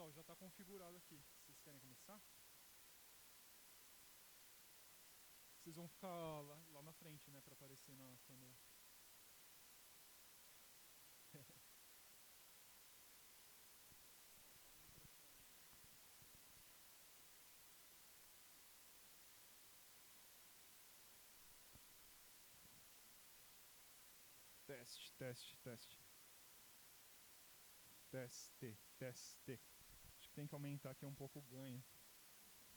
pessoal, já está configurado aqui. Vocês querem começar? Vocês vão ficar lá na frente, né, para aparecer na câmera. Teste, teste, teste. Teste, teste. Acho que tem que aumentar aqui um pouco o ganho.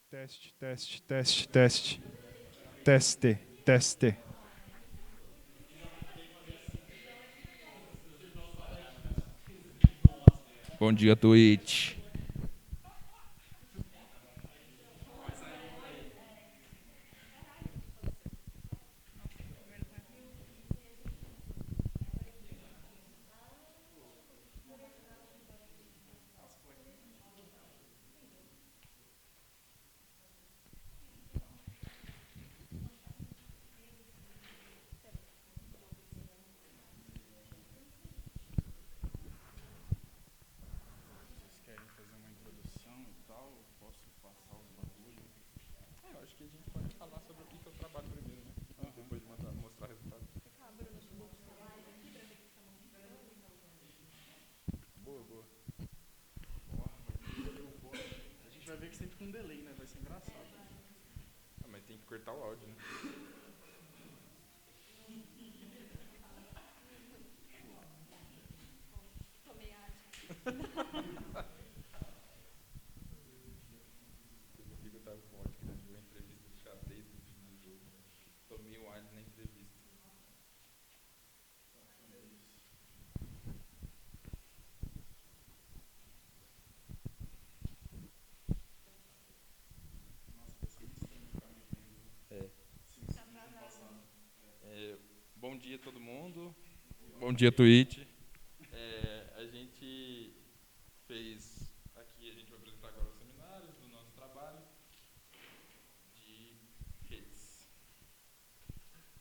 Teste, teste, teste, teste. Teste, teste. Bom dia, Twitch. Vocês querem fazer uma introdução e tal? Eu posso passar os bagulhos? Eu acho que a gente pode falar sobre o que eu trabalho primeiro, né? Depois de mostrar o resultado. Boa, boa. A gente vai ver que sempre com um delay, né? Vai ser engraçado. Ah, mas tem que cortar o áudio, né? Teve um dia que eu tava com ódio que a gente viu uma entrevista de xadrez no fim do jogo. Tomei o áudio na entrevista. Nossa, vai ser muito estranho ficar me vendo. É. Sim, sim, ano passado. Bom dia, todo mundo. Bom dia, Twitch. A gente fez aqui, a gente vai apresentar agora os seminários do nosso trabalho de redes.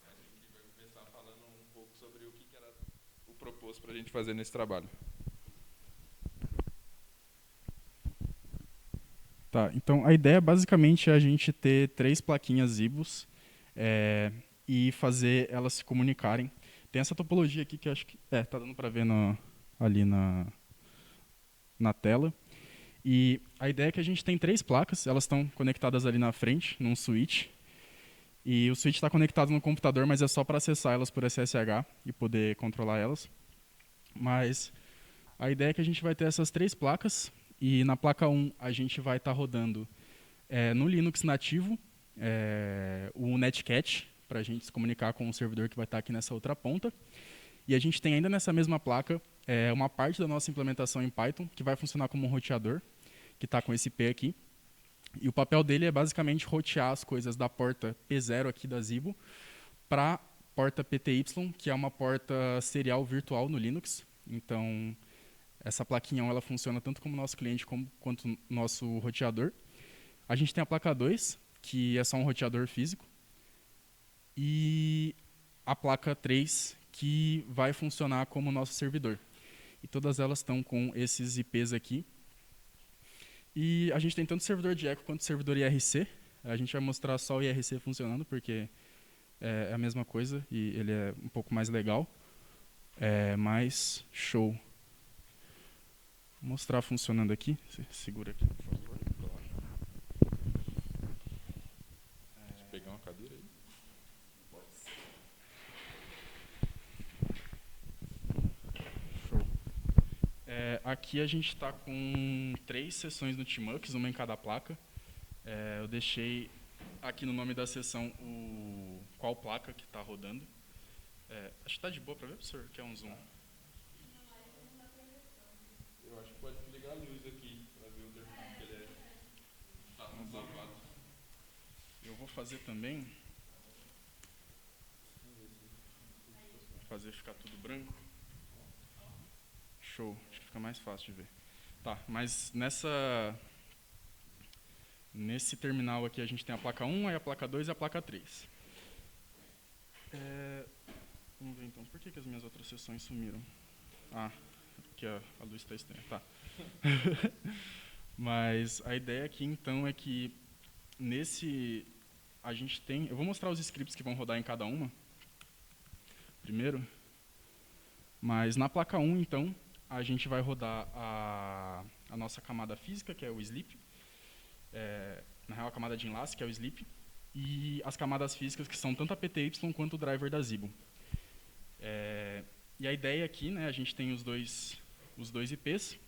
A gente vai começar falando um pouco sobre o que era o proposto para a gente fazer nesse trabalho. Tá, então a ideia basicamente é a gente ter 3 plaquinhas Zibus e fazer elas se comunicarem. Tem essa topologia aqui que eu acho que tá dando para ver ali na tela. E a ideia é que a gente tem 3 placas, elas estão conectadas ali na frente, num switch. E o switch está conectado no computador, mas é só para acessar elas por SSH e poder controlar elas. Mas a ideia é que a gente vai ter essas 3 placas e na placa 1 a gente vai estar rodando no Linux nativo o Netcat para a gente se comunicar com o servidor que vai estar aqui nessa outra ponta. E a gente tem ainda nessa mesma placa uma parte da nossa implementação em Python que vai funcionar como um roteador, que está com esse P aqui. E o papel dele é basicamente rotear as coisas da porta P0 aqui da Zibo para a porta PTY, que é uma porta serial virtual no Linux. Então, essa plaquinha ela funciona tanto como nosso cliente quanto nosso roteador. A gente tem a placa 2, que é só um roteador físico. E a placa 3, que vai funcionar como nosso servidor. E todas elas estão com esses IPs aqui. E a gente tem tanto servidor de Echo quanto servidor IRC. A gente vai mostrar só o IRC funcionando, porque é a mesma coisa e ele é um pouco mais legal. Mas show. Vou mostrar funcionando aqui. Segura aqui, por favor. Deixa eu pegar uma cadeira aí. Show. Aqui a gente está com 3 sessões no Tmux, uma em cada placa. Eu deixei aqui no nome da sessão qual placa que está rodando. Acho que está de boa para ver, professor? Quer um zoom? Eu acho que pode desligar a luz aqui para ver o interfone, que ele tá no safado. Eu vou fazer também, fazer ficar tudo branco. Show, acho que fica mais fácil de ver. Tá, mas nesse terminal aqui a gente tem a placa 1, aí a placa 2 e a placa 3. Vamos ver então, por que as minhas outras sessões sumiram? Porque a luz está estranha, tá. Mas a ideia aqui, então, é que nesse a gente tem... Eu vou mostrar os scripts que vão rodar em cada uma, primeiro. Mas na placa 1, então, a gente vai rodar a nossa camada física, que é o sleep. Na real, a camada de enlace, que é o sleep. E as camadas físicas, que são tanto a PTY quanto o driver da Zibo. E a ideia aqui, né, a gente tem os dois IPs,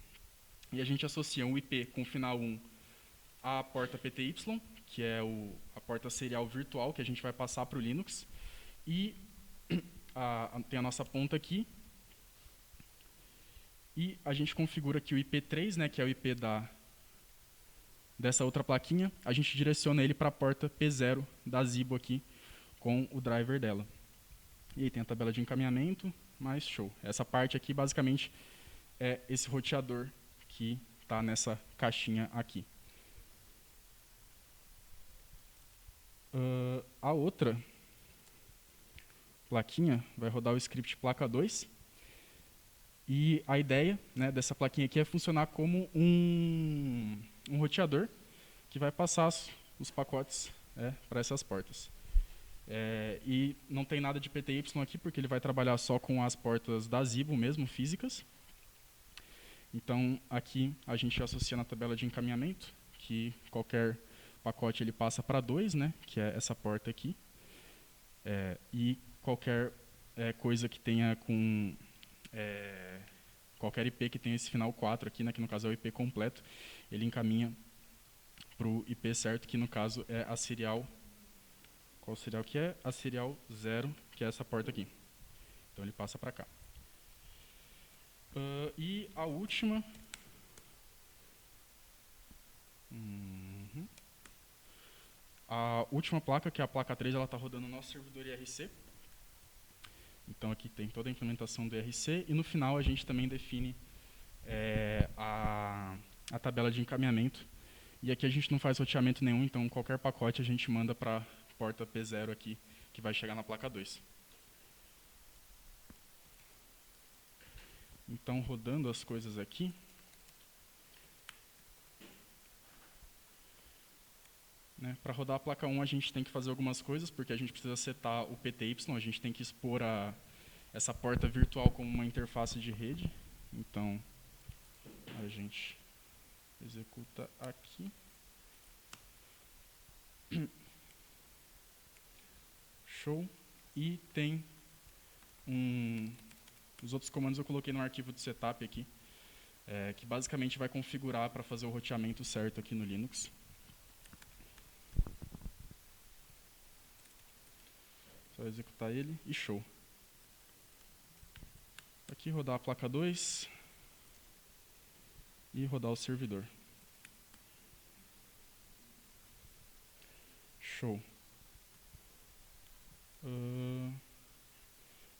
e a gente associa um IP com final 1 à porta PTY, que é a porta serial virtual que a gente vai passar para o Linux, e tem a nossa ponta aqui, e a gente configura aqui o IP3, né, que é o IP dessa outra plaquinha, a gente direciona ele para a porta P0 da Zibo aqui, com o driver dela. E aí tem a tabela de encaminhamento, mais show. Essa parte aqui, basicamente, é esse roteador que está nessa caixinha aqui. A outra plaquinha vai rodar o script placa 2. E a ideia, né, dessa plaquinha aqui é funcionar como um roteador que vai passar os pacotes para essas portas. E não tem nada de PTY aqui, porque ele vai trabalhar só com as portas da Zibo mesmo, físicas. Então, aqui a gente associa na tabela de encaminhamento, que qualquer pacote ele passa para 2, né, que é essa porta aqui. E qualquer coisa que tenha com... qualquer IP que tenha esse final 4 aqui, né, que no caso é o IP completo, ele encaminha para o IP certo, que no caso é a serial... Qual serial que é? A serial 0, que é essa porta aqui. Então ele passa para cá. E a última... A última placa, que é a placa 3, ela está rodando no nosso servidor IRC. Então aqui tem toda a implementação do IRC. E no final a gente também define a tabela de encaminhamento. E aqui a gente não faz roteamento nenhum, então qualquer pacote a gente manda para a porta P0 aqui, que vai chegar na placa 2. Então, rodando as coisas aqui, né, para rodar a placa 1 a gente tem que fazer algumas coisas, porque a gente precisa setar o PTY, a gente tem que expor essa porta virtual como uma interface de rede. Então, a gente executa aqui. Show. E tem os outros comandos eu coloquei no arquivo de setup aqui, que basicamente vai configurar para fazer o roteamento certo aqui no Linux. Só executar ele e show. Aqui rodar a placa 2 e rodar o servidor. Show.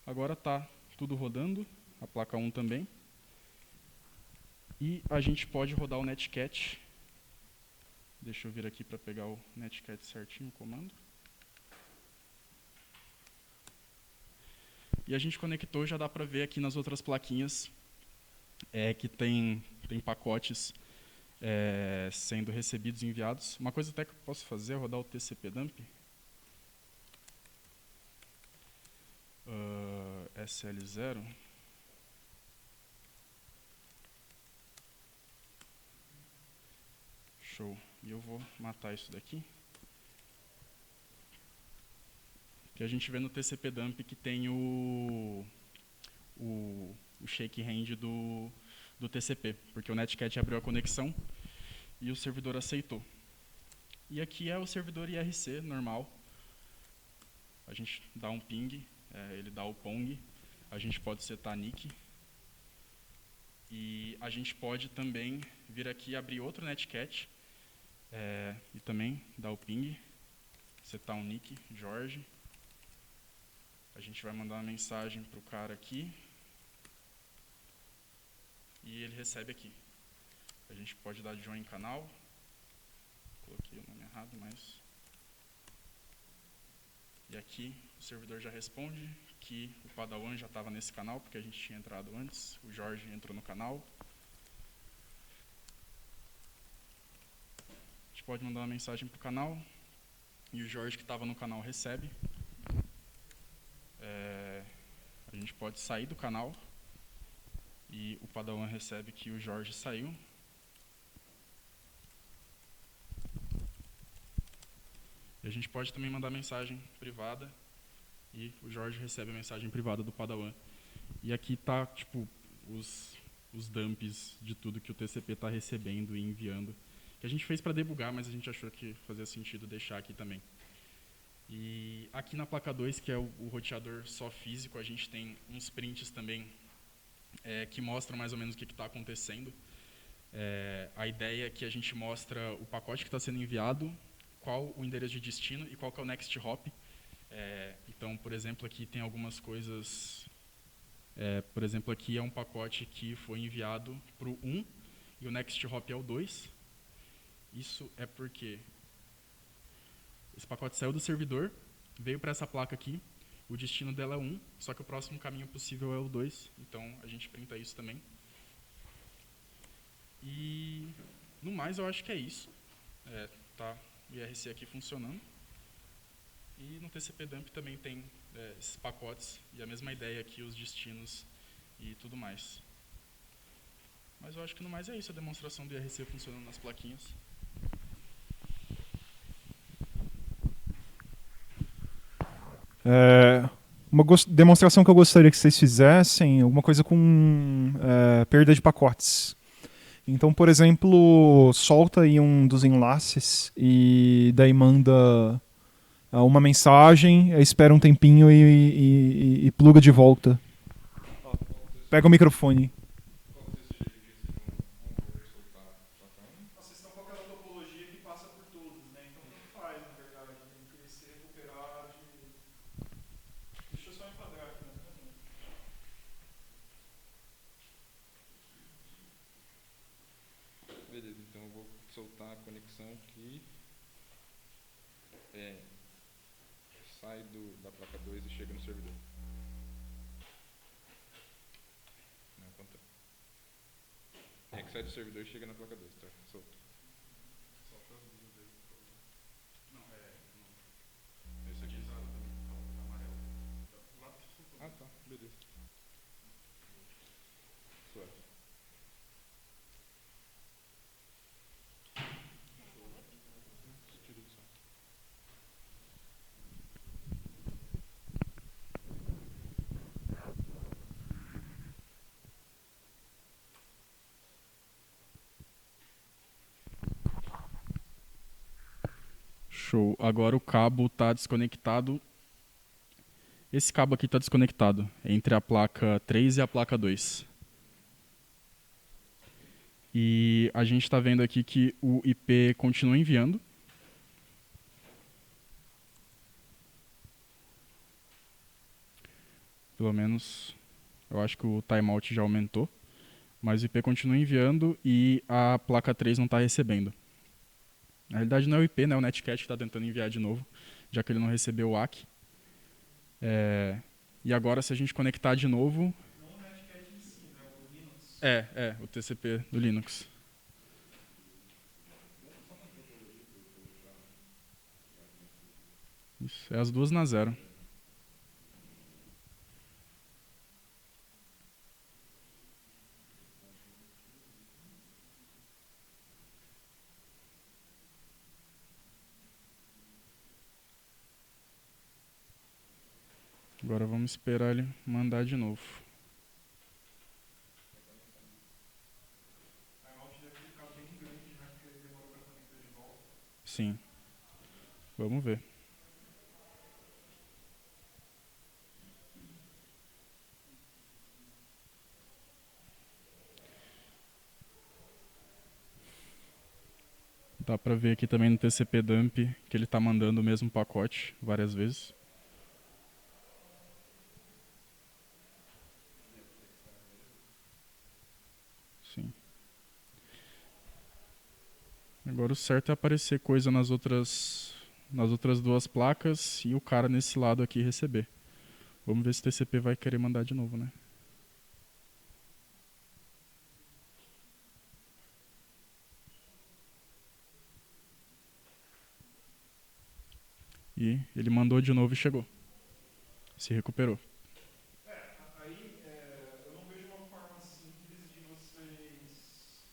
Agora está tudo rodando, a placa 1 também. E a gente pode rodar o netcat. Deixa eu vir aqui para pegar o netcat certinho, o comando. E a gente conectou, já dá para ver aqui nas outras plaquinhas que tem pacotes sendo recebidos e enviados. Uma coisa até que eu posso fazer é rodar o tcpdump. SL0. Show. E eu vou matar isso daqui. Que a gente vê no tcpdump que tem o shake hand do TCP, porque o netcat abriu a conexão e o servidor aceitou. E aqui é o servidor IRC normal. A gente dá um ping, ele dá o pong, a gente pode setar nick. E a gente pode também vir aqui e abrir outro netcat e também dar o ping, setar um nick, Jorge. A gente vai mandar uma mensagem para o cara aqui e ele recebe aqui. A gente pode dar join canal. Coloquei o nome errado, mas... E aqui o servidor já responde que o Padawan já estava nesse canal, porque a gente tinha entrado antes. O Jorge entrou no canal. pode mandar uma mensagem para o canal e o Jorge que estava no canal recebe. A gente pode sair do canal e o Padawan recebe que o Jorge saiu. E a gente pode também mandar mensagem privada e o Jorge recebe a mensagem privada do Padawan. E aqui tá, tipo, os dumps de tudo que o TCP está recebendo e enviando. Que a gente fez para debugar, mas a gente achou que fazia sentido deixar aqui também. E aqui na placa 2, que é o roteador só físico, a gente tem uns prints também que mostram mais ou menos o que está acontecendo. A ideia é que a gente mostra o pacote que está sendo enviado, qual o endereço de destino e qual que é o next hop. Então, por exemplo, aqui tem algumas coisas. Por exemplo, aqui é um pacote que foi enviado para o 1 e o next hop é o 2. Isso é porque esse pacote saiu do servidor, veio para essa placa aqui, o destino dela é 1, só que o próximo caminho possível é o 2, então a gente printa isso também. E no mais eu acho que é isso. Tá o IRC aqui funcionando. E no TCP Dump também tem esses pacotes e a mesma ideia aqui, os destinos e tudo mais. Mas eu acho que no mais é isso, a demonstração do IRC funcionando nas plaquinhas. Uma demonstração que eu gostaria que vocês fizessem, alguma coisa com perda de pacotes. Então, por exemplo, solta aí um dos enlaces e daí manda uma mensagem, espera um tempinho e pluga de volta. Pega o microfone. Vocês estão com aquela topologia que passa por todos, né? Então tanto faz, na verdade. Tem que se recuperar de... Deixa eu só enquadrar aqui, né? Beleza, então eu vou soltar a conexão aqui. Sai da placa 2 e chega no servidor. Não, conta. Que sai do servidor e chega na placa 2, tá? Solta. Solta as duas vezes, por favor. Não, esse aqui usado também, tá amarelo. Lá que você soltou. Ah, tá, beleza. Suave. Tira do som. Show. Agora o cabo está desconectado. Esse cabo aqui está desconectado entre a placa 3 e a placa 2. E a gente está vendo aqui que o IP continua enviando. Pelo menos, eu acho que o timeout já aumentou. Mas o IP continua enviando e a placa 3 não está recebendo. Na realidade não é o IP, né? O Netcat que está tentando enviar de novo, já que ele não recebeu o ACK. E agora, se a gente conectar de novo... Não o Netcat em si, né? O Linux. o TCP do Linux. Isso, é as duas na 0. Agora vamos esperar ele mandar de novo. O timeout deve ficar bem grande, né? Porque demorou para conectar de volta. Sim. Vamos ver. Dá pra ver aqui também no TCP dump que ele tá mandando o mesmo pacote várias vezes. Sim. Agora o certo é aparecer coisa nas outras duas placas e o cara nesse lado aqui receber. Vamos ver se o TCP vai querer mandar de novo, né? E ele mandou de novo e chegou. Se recuperou. Aí eu não vejo uma forma simples de vocês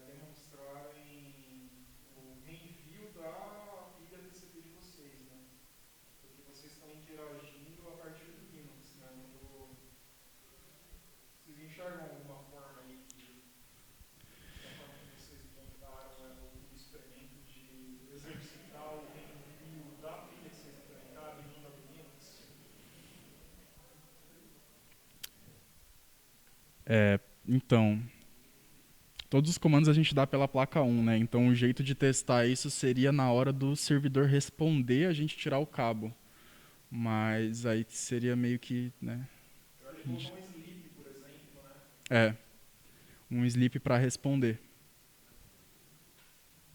demonstrarem o reenvio da pilha TCP de vocês, né? Porque vocês estão interagindo a partir do Linux, né? Vocês enxergam alguma forma aí da forma que vocês montaram o experimento de exercitar o reenvio da pilha que vocês implementaram em uma do Linux? Então, todos os comandos a gente dá pela placa 1, né? Então o jeito de testar isso seria na hora do servidor responder, a gente tirar o cabo. Mas aí seria meio que, né? Eu acho que colocou um sleep, por exemplo, né? É, um sleep para responder.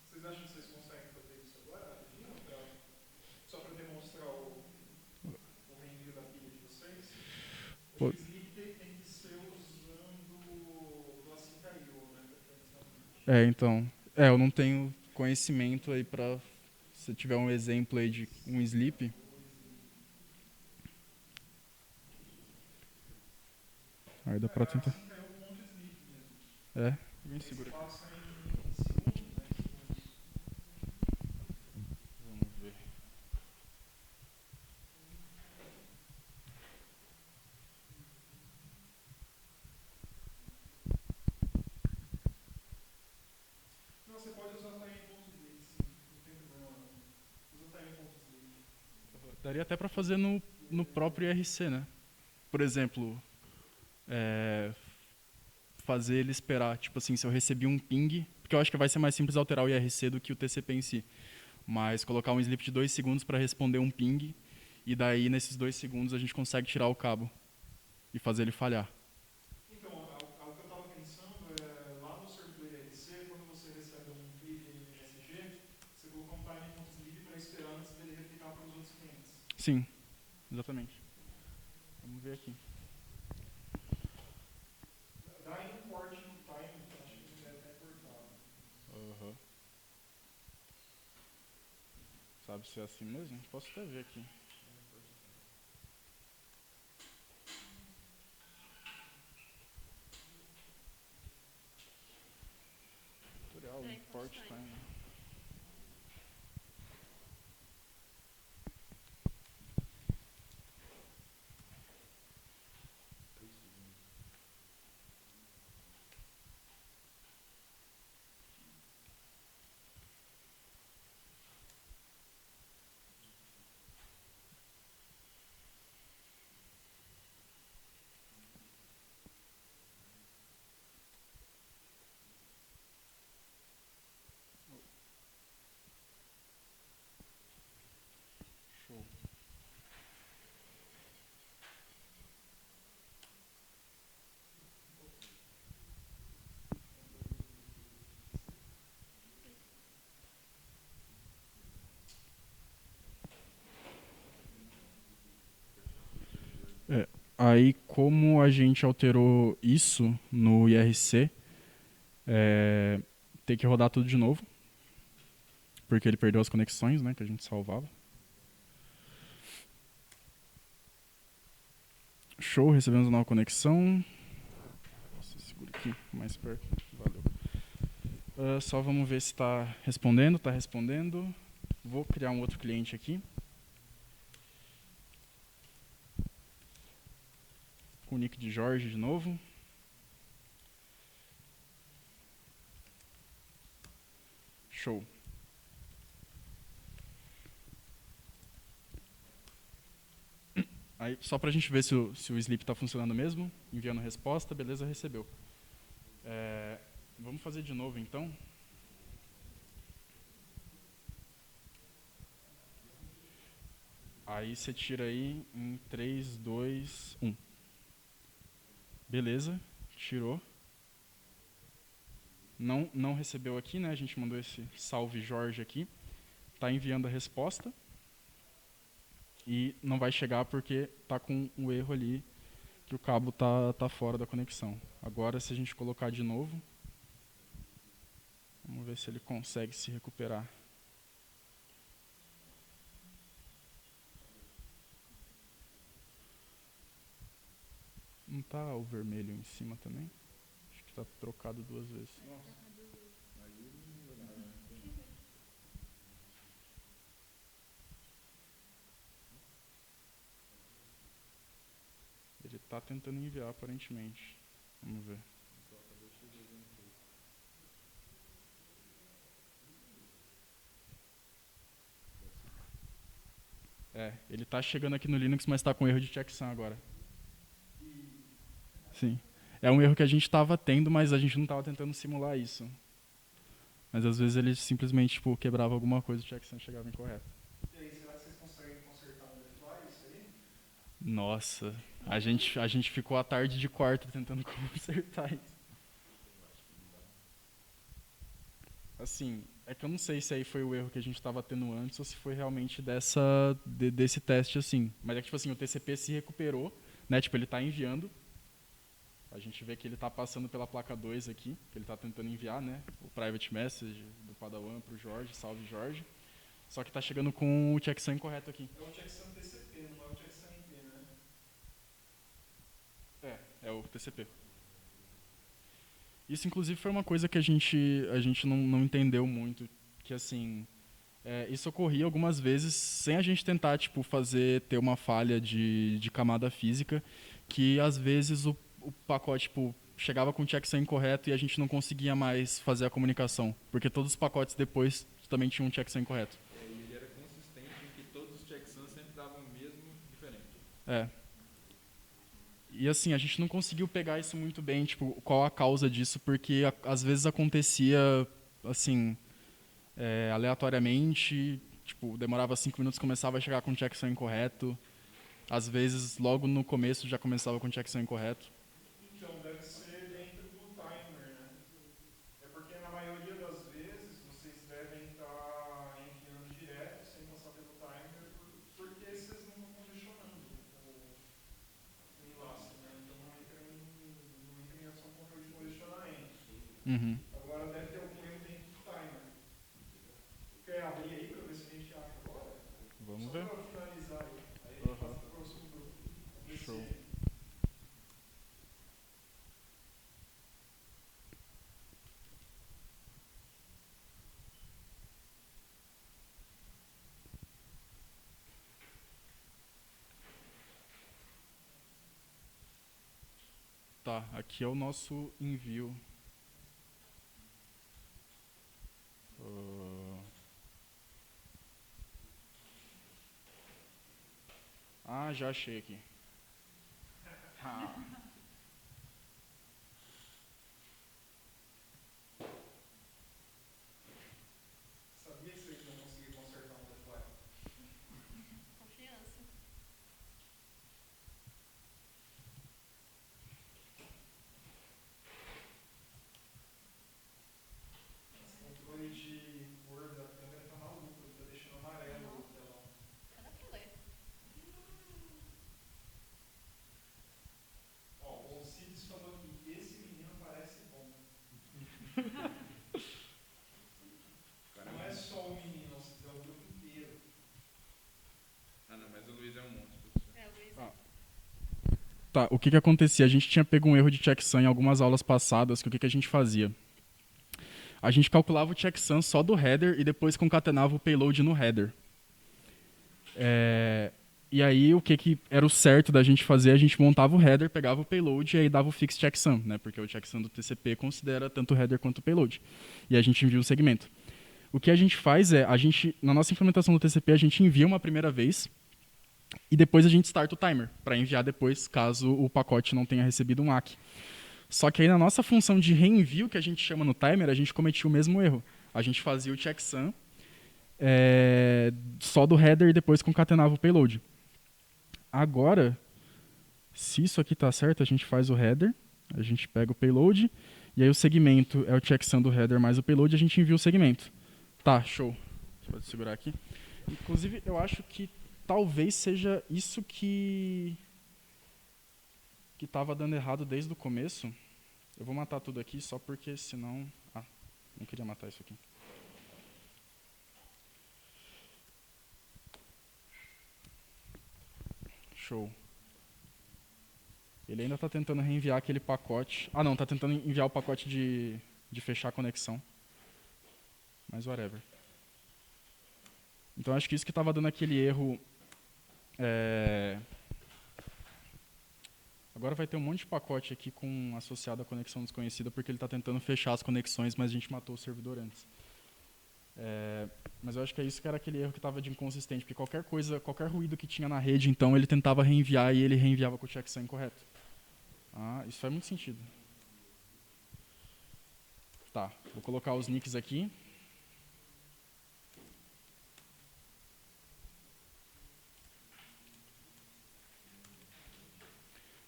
Vocês acham que vocês conseguem fazer isso agora, rapidinho? Só para demonstrar o reenvio da pilha de vocês? Pô. O sleep tem que ser usando o async.io, né? Então. Eu não tenho conhecimento aí para. Se tiver um exemplo aí de um sleep. Aí dá pra tentar. Bem seguro aqui. Passa em segundos, né? Vamos ver. Não, você pode usar time.sleep, sim. Não tem problema não. Usa time.sleep. Daria até para fazer no próprio IRC, né? Por exemplo, fazer ele esperar. Tipo assim, se eu recebi um ping, porque eu acho que vai ser mais simples alterar o IRC do que o TCP em si. Mas colocar um sleep de 2 segundos para responder um ping, e daí nesses 2 segundos a gente consegue tirar o cabo e fazer ele falhar. Então, algo que eu estava pensando é, lá no servidor IRC, quando você recebe um clip MSG, você coloca um time.sleep para esperar antes dele replicar para os outros clientes. Sim, exatamente. Vamos ver aqui. Dá aí um corte no time, acho que não deve estar cortado. Sabe se é assim mesmo? Posso até ver aqui. Tutorial, import time. Show. Aí, como a gente alterou isso no IRC, tem que rodar tudo de novo, porque ele perdeu as conexões, né, que a gente salvava. Show, recebemos uma nova conexão. Nossa, segura aqui, mais perto. Valeu. Só vamos ver se está respondendo. Está respondendo. Vou criar um outro cliente aqui. Com o nick de Jorge de novo. Show. Aí, só para a gente ver se o sleep está funcionando mesmo. Enviando resposta, beleza, recebeu. Vamos fazer de novo, então. Aí você tira aí em 3, 2, 1. Beleza, tirou. Não recebeu aqui, né? A gente mandou esse salve Jorge aqui. Está enviando a resposta. E não vai chegar porque está com um erro ali, que o cabo tá fora da conexão. Agora, se a gente colocar de novo, vamos ver se ele consegue se recuperar. Não tá o vermelho em cima também? Acho que tá trocado 2 vezes. Ele tá tentando enviar, aparentemente. Vamos ver. Ele tá chegando aqui no Linux, mas tá com erro de checksum agora. Sim. É um erro que a gente tava tendo, mas a gente não tava tentando simular isso. Mas às vezes ele simplesmente tipo, quebrava alguma coisa e o checksum chegava incorreto. E aí, será que vocês conseguem consertar on the fly isso aí? Nossa, a gente ficou a tarde de quarta tentando consertar isso. Assim, é que eu não sei se aí foi o erro que a gente estava tendo antes ou se foi realmente desse teste assim. Mas é que tipo assim, o TCP se recuperou, né? Tipo, ele tá enviando. A gente vê que ele tá passando pela placa 2 aqui, que ele tá tentando enviar, né? O private message do Padawan pro Jorge, salve Jorge. Só que tá chegando com o checksum incorreto aqui. É o checksum TCP, não é o checksum IP, né? É o TCP. Isso, inclusive, foi uma coisa que a gente não entendeu muito, que, assim, isso ocorria algumas vezes sem a gente tentar, tipo, ter uma falha de camada física, que, às vezes, o pacote, tipo, chegava com o checksum incorreto e a gente não conseguia mais fazer a comunicação, porque todos os pacotes depois também tinham um checksum incorreto. E ele era consistente em que todos os checksums sempre davam o mesmo diferente. E assim, a gente não conseguiu pegar isso muito bem, tipo, qual a causa disso, porque às vezes acontecia, assim, aleatoriamente, tipo, demorava 5 minutos, começava a chegar com o checksum incorreto. Às vezes, logo no começo, já começava com o checksum incorreto. Então, deve ser dentro do timer, né? É porque na maioria das vezes vocês devem estar enviando direto, sem passar pelo timer, porque vocês não estão congestionando o enlace, né? Então não entra em ação de congestionamento. Uhum. Agora deve ter algum erro dentro do timer. Quer abrir aí para ver se a gente acha agora? Vamos Só ver. para finalizar aí. Aí a gente passa para o próximo grupo. Show. Tá, aqui é o nosso envio. Já achei aqui. Sabia que vocês não conseguiam consertar um deploy? Confiança. Esse controle de cor da câmera tá maluco, ele tá deixando amarelo o telão. Cada pra ler. Ó, o Alcides falou que esse menino parece bom. Não é só o menino, Alcides, é o grupo inteiro. Ah, não, mas o Luiz é um monstro, professor. Luiz. Tá, o que acontecia? A gente tinha pego um erro de checksum em algumas aulas passadas, que o que a gente fazia? A gente calculava o checksum só do header e depois concatenava o payload no header. E aí, o que era o certo da gente fazer? A gente montava o header, pegava o payload e aí dava o fixed checksum, né? Porque o checksum do TCP considera tanto o header quanto o payload. E a gente envia o segmento. O que a gente faz na nossa implementação do TCP, a gente envia uma primeira vez e depois a gente starta o timer para enviar depois, caso o pacote não tenha recebido um ACK. Só que aí na nossa função de reenvio, que a gente chama no timer, a gente cometia o mesmo erro. A gente fazia o checksum só do header e depois concatenava o payload. Agora, se isso aqui está certo, a gente faz o header, a gente pega o payload, e aí o segmento é o checksum do header mais o payload, a gente envia o segmento. Tá, show. Pode segurar aqui. Inclusive, eu acho que talvez seja isso que estava dando errado desde o começo. Eu vou matar tudo aqui só porque senão... não queria matar isso aqui. Show. Ele ainda está tentando reenviar aquele pacote. Ah, não, está tentando enviar o pacote de fechar a conexão. Mas whatever. Então acho que isso que estava dando aquele erro. Agora vai ter um monte de pacote aqui associado à conexão desconhecida, porque ele está tentando fechar as conexões, mas a gente matou o servidor antes. Mas eu acho que é isso que era aquele erro que estava de inconsistente, porque qualquer ruído que tinha na rede, então ele tentava reenviar e ele reenviava com o checksum incorreto. Isso faz muito sentido. Tá, vou colocar os nicks aqui.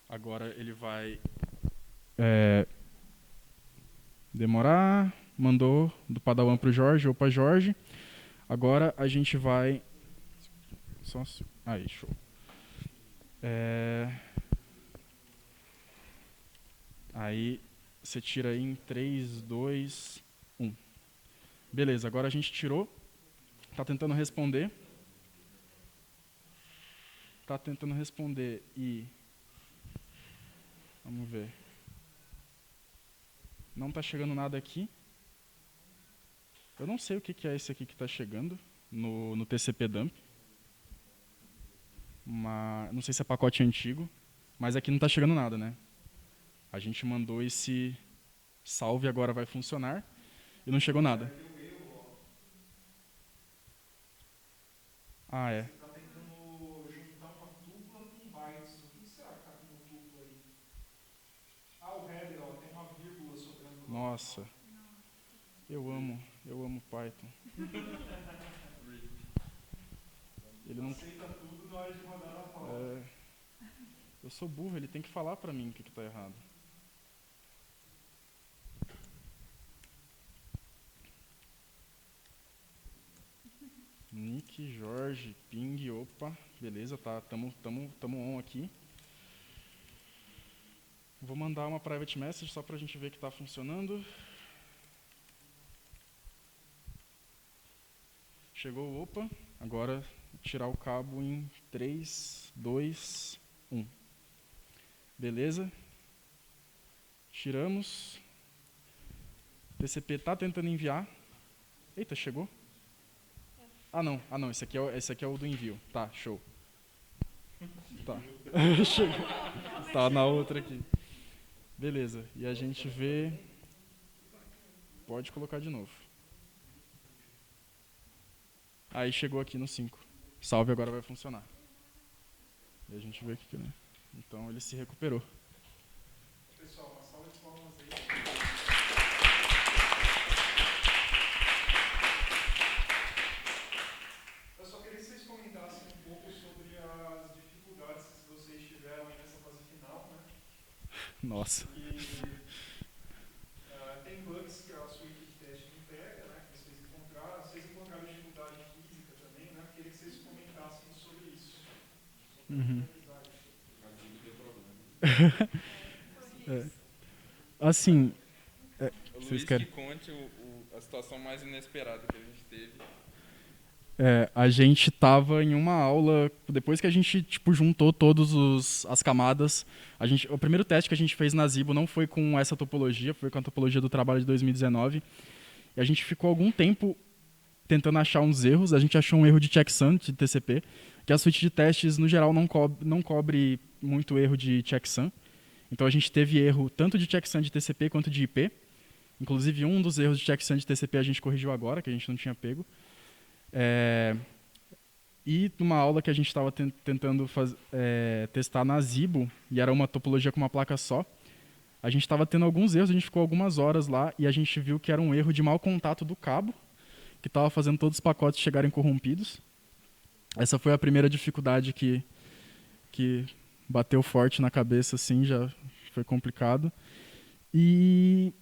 Agora ele vai demorar. Mandou do Padawan para o Jorge. Opa, Jorge. Agora a gente vai... Aí, show. Aí você tira aí em 3, 2, 1. Beleza, agora a gente tirou. Tá tentando responder. E... Vamos ver. Não está chegando nada aqui. Eu não sei o que é esse aqui que está chegando no TCP dump. Não sei se é pacote antigo, mas aqui não está chegando nada, né? A gente mandou esse salve, agora vai funcionar, e não chegou nada. É. Você está tentando juntar uma tupla com bytes. O que será que está com uma tupla aí? O header, tem uma vírgula sobrando. Nossa. Eu amo Python. Ele não aceita tudo na hora de mandar na prova. Eu sou burro, ele tem que falar pra mim o que está errado. Nick, Jorge, ping, opa, beleza, tá, tamo on aqui. Vou mandar uma private message só pra gente ver que tá funcionando. Chegou o opa, agora tirar o cabo em 3, 2, 1. Beleza. Tiramos. O TCP está tentando enviar. Eita, chegou? Não, esse aqui é o do envio. Tá, show. Tá. Chegou. Tá na outra aqui. Beleza, e a gente vê... Pode colocar de novo. Aí chegou aqui no 5. Salve, agora vai funcionar. E a gente vê aqui, né? Então ele se recuperou. Pessoal, uma salva de palmas aí. Eu só queria que vocês comentassem um pouco sobre as dificuldades que vocês tiveram aí nessa fase final, né? Nossa. Tem bugs que a suíte de teste não pega, né? Que vocês encontraram dificuldade física também, né? Queria que vocês comentassem sobre isso. Assim, Luiz, que conte a situação mais inesperada que a gente teve. A gente estava em uma aula, depois que a gente juntou todas as camadas, o primeiro teste que a gente fez na Zibo não foi com essa topologia, foi com a topologia do trabalho de 2019. E a gente ficou algum tempo tentando achar uns erros. A gente achou um erro de checksum de TCP, que a suíte de testes, no geral, não cobre muito erro de checksum. Então a gente teve erro tanto de checksum de TCP quanto de IP. Inclusive, um dos erros de checksum de TCP a gente corrigiu agora, que a gente não tinha pego. E numa aula que a gente estava tentando testar na Zibo, e era uma topologia com uma placa só, a gente estava tendo alguns erros, a gente ficou algumas horas lá e a gente viu que era um erro de mau contato do cabo, que estava fazendo todos os pacotes chegarem corrompidos. Essa foi a primeira dificuldade que bateu forte na cabeça, assim, já foi complicado. E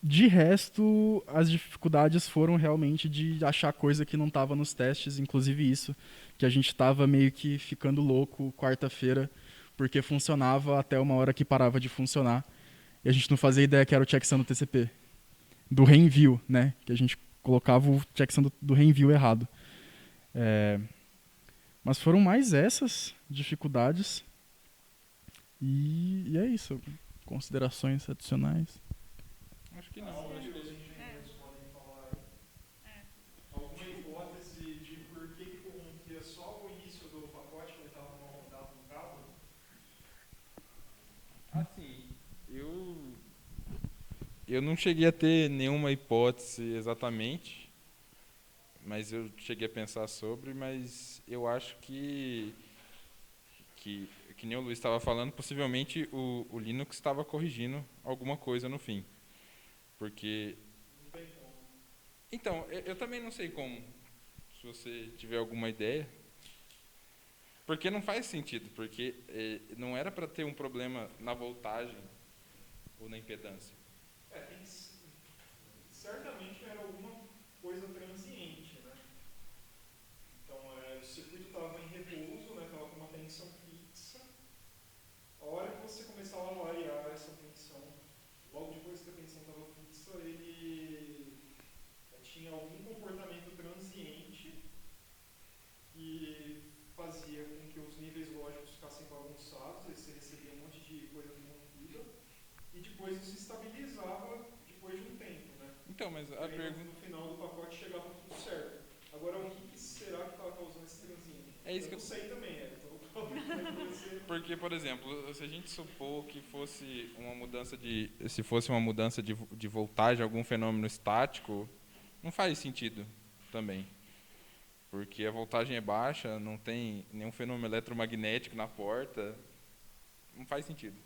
de resto, as dificuldades foram realmente de achar coisa que não estava nos testes, inclusive isso, que a gente estava meio que ficando louco quarta-feira, porque funcionava até uma hora que parava de funcionar, e a gente não fazia ideia que era o checksum do TCP, do reenvio, né? Que a gente colocava o checksum do reenvio errado. Mas foram mais essas dificuldades. E é isso. Considerações adicionais. Acho que não. Acho que... podem falar alguma hipótese de por que é só o início do pacote que ele estava rodado no cabo? Assim, eu não cheguei a ter nenhuma hipótese exatamente, mas eu cheguei a pensar sobre, mas eu acho que nem o Luiz estava falando, possivelmente o Linux estava corrigindo alguma coisa no fim. Porque. Não tem como. Então, eu também não sei como, se você tiver alguma ideia. Porque não faz sentido, porque não era para ter um problema na voltagem ou na impedância. Certamente era alguma coisa transiente, né? Então, o circuito estava em repouso, né? Estava com uma tensão fixa. A hora que você começava a variar essa tensão, logo depois que a tensão estava fixa, ele tinha algum comportamento transiente que fazia com que os níveis lógicos ficassem bagunçados, aí você recebia um monte de coisa interrompida, e depois isso se estabilizava depois de um tempo, né? Então, mas a pergunta... No final do pacote chegava tudo certo. Agora, o que será que estava causando esse transinho? É isso eu que não sei também, Porque, por exemplo, se a gente supor que fosse uma mudança de... Se fosse uma mudança de voltagem, algum fenômeno estático, não faz sentido também. Porque a voltagem é baixa, não tem nenhum fenômeno eletromagnético na porta. Não faz sentido.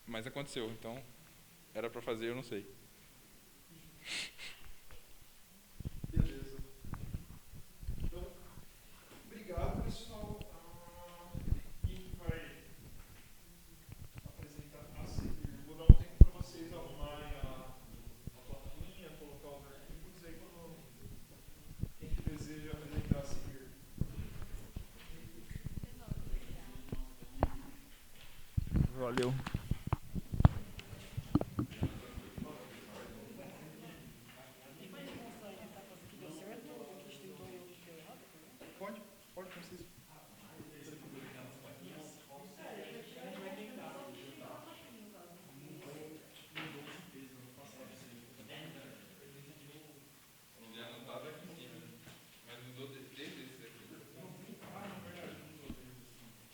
Mas aconteceu, então era para fazer, eu não sei. Beleza. Então, obrigado, pessoal. Quem vai apresentar a seguir? Vou dar um tempo para vocês arrumarem a plaquinha, colocar os arquivos, aí quando quem que deseja apresentar a seguir. Valeu. Pode, vocês.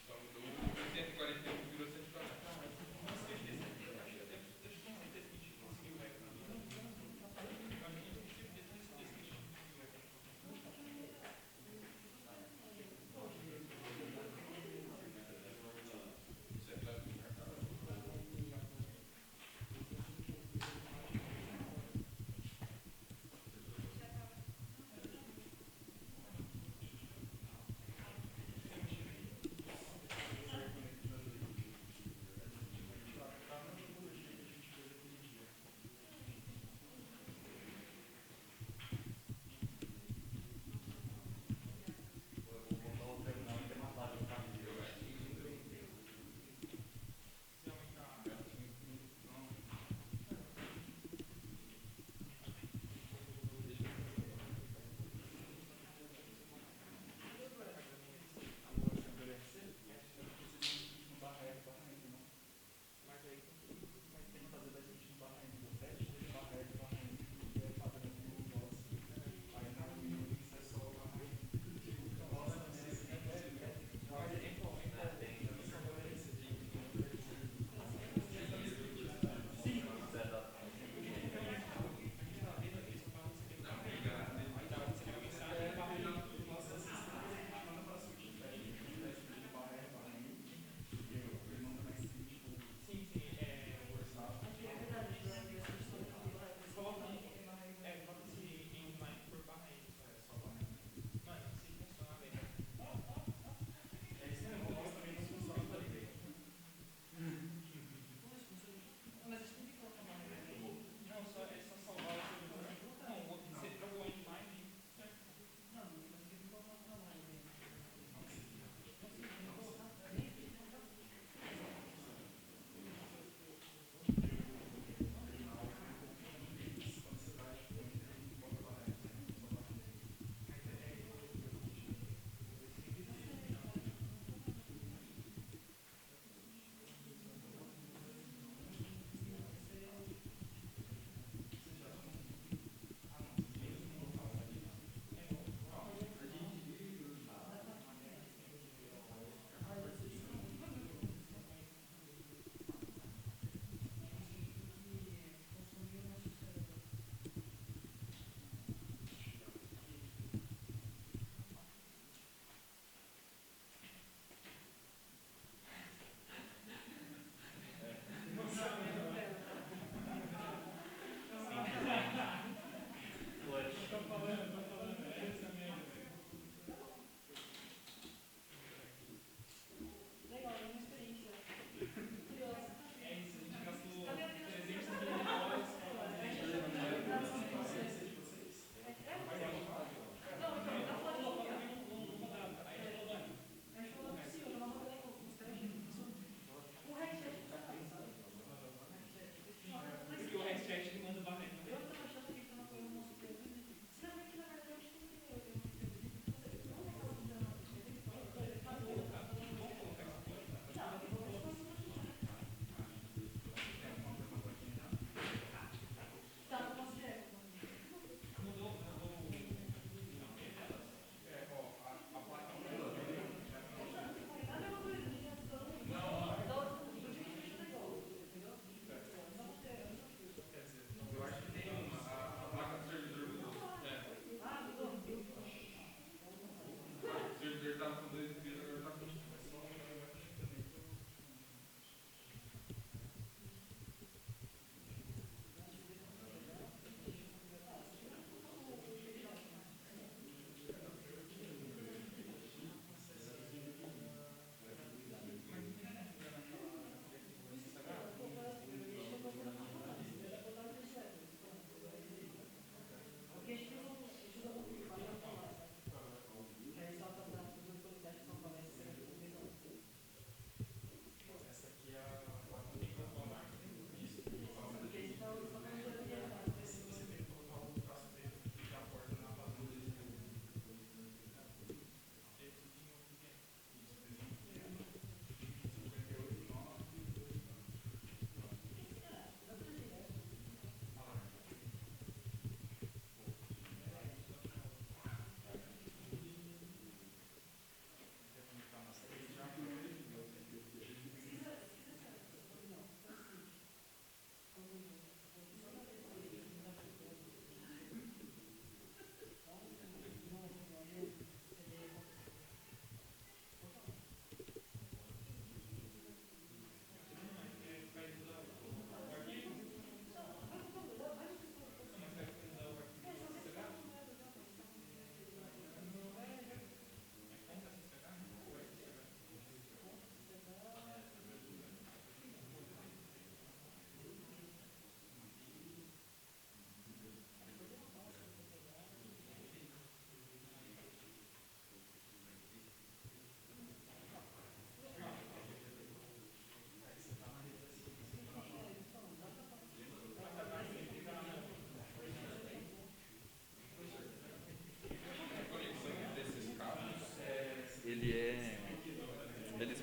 Só mudou 141 virou 140.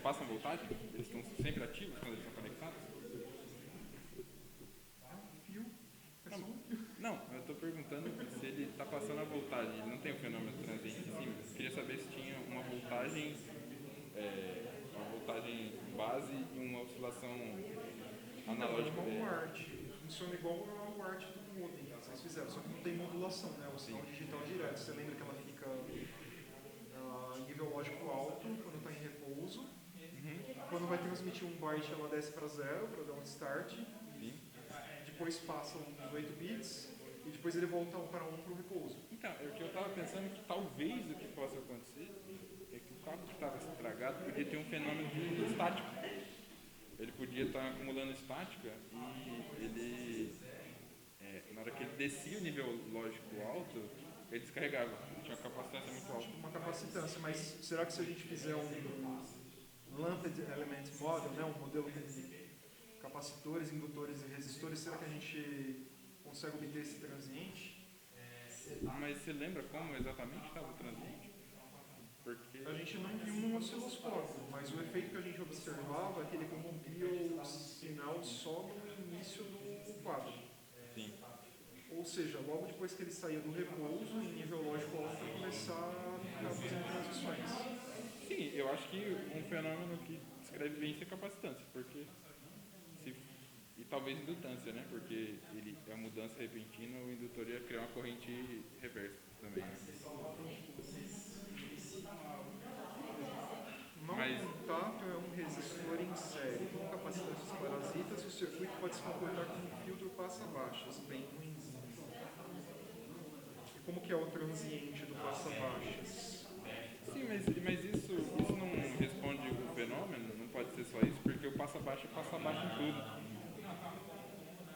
passam voltagem? Eles estão sempre ativos quando eles estão conectados? Não, eu estou perguntando se ele está passando a voltagem. Ele não tem o fenômeno transiente em cima. Eu queria saber se tinha uma voltagem base e uma oscilação analógica. Então, é uma UART. Funciona igual a UART do modem que vocês fizeram, só que não tem modulação, né? O sinal digital direto. Você lembra que ela fica em nível lógico alto quando está em repouso. Quando vai transmitir um byte, ela desce para 0 para dar um start. Depois passa uns 8 bits e depois ele volta para 1 para o repouso. Então, o que eu estava pensando que talvez o que possa acontecer é que o cabo que estava estragado podia ter um fenômeno de estático. Ele podia estar acumulando estática e ele, na hora que ele descia o nível lógico alto, ele descarregava. Ele tinha uma capacitância muito alta. Uma capacitância, mas será que se a gente fizer um Lumped Element Model, né, um modelo com capacitores, indutores e resistores, será que a gente consegue obter esse transiente? Mas você lembra como exatamente estava o transiente? Porque a gente não viu no osciloscópio, mas o efeito que a gente observava é que ele corrompia o sinal só no início do quadro. Sim. Ou seja, logo depois que ele saía do repouso, em nível lógico alto, para começar a fazer transições. Sim, eu acho que um fenômeno que descreve bem isso é capacitância, porque e talvez indutância, né? Porque ele é uma mudança repentina, o indutor ia criar uma corrente reversa também. Né? Mas contato é um resistor em série. Com capacitâncias parasitas, o circuito pode se comportar como um filtro passa-baixas, bem ruimzinho. E como que é o transiente do passa-baixas? Sim, mas isso não responde o fenômeno, não pode ser só isso, porque o passa-baixo em tudo.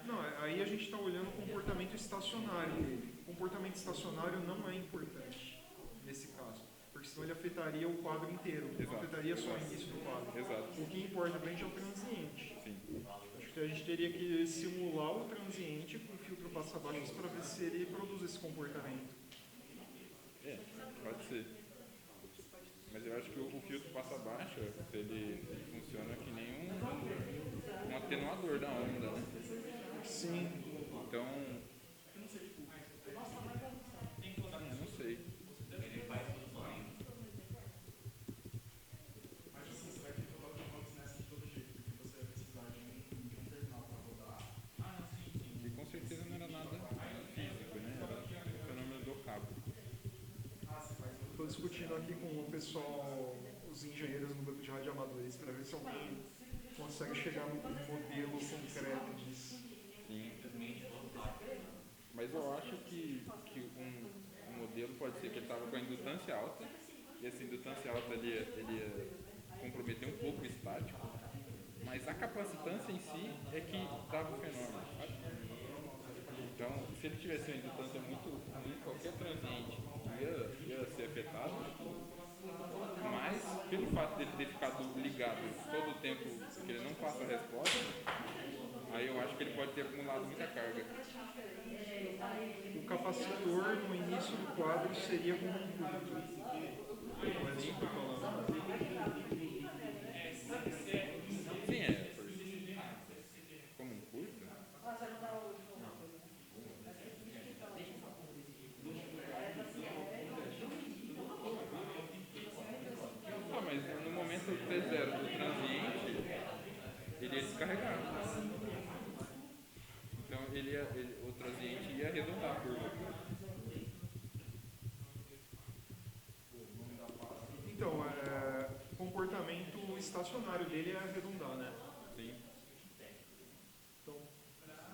Não, aí a gente está olhando o comportamento estacionário dele. O comportamento estacionário não é importante nesse caso, porque senão ele afetaria o quadro inteiro, não afetaria só o início do quadro. Exato. O que importa bem é o transiente. Sim. Acho que a gente teria que simular o transiente com o filtro passa-baixas para ver se ele produz esse comportamento. Pode ser. Mas eu acho que o filtro passa-baixa, ele funciona que nem um atenuador da onda, né? Sim. Então, não sei. E com certeza não era nada físico, né? Era um fenômeno do cabo. Estou discutindo aqui com o pessoal, os engenheiros no grupo de radioamadores, para ver se alguém consegue chegar no modelo concreto disso. Sim. Mas eu acho que um modelo pode ser que ele estava com a indutância alta, e essa indutância alta ele ia comprometer um pouco o estático, mas a capacitância em si é que dava o fenômeno, sabe? Então, se ele tivesse uma indutância muito ruim, qualquer transiente ia ser afetado, mas pelo fato dele ter ficado ligado todo o tempo que ele não passa a resposta, aí eu acho que ele pode ter acumulado muita carga. O capacitor no início do quadro seria como um curto. Não é isso que eu estou falando. Sim, como um curto? Mas no momento T0 do transiente, ele ia descarregar. Então o transiente ia arredondar a curva. Então, o comportamento estacionário dele é arredondar, né? Sim. Então,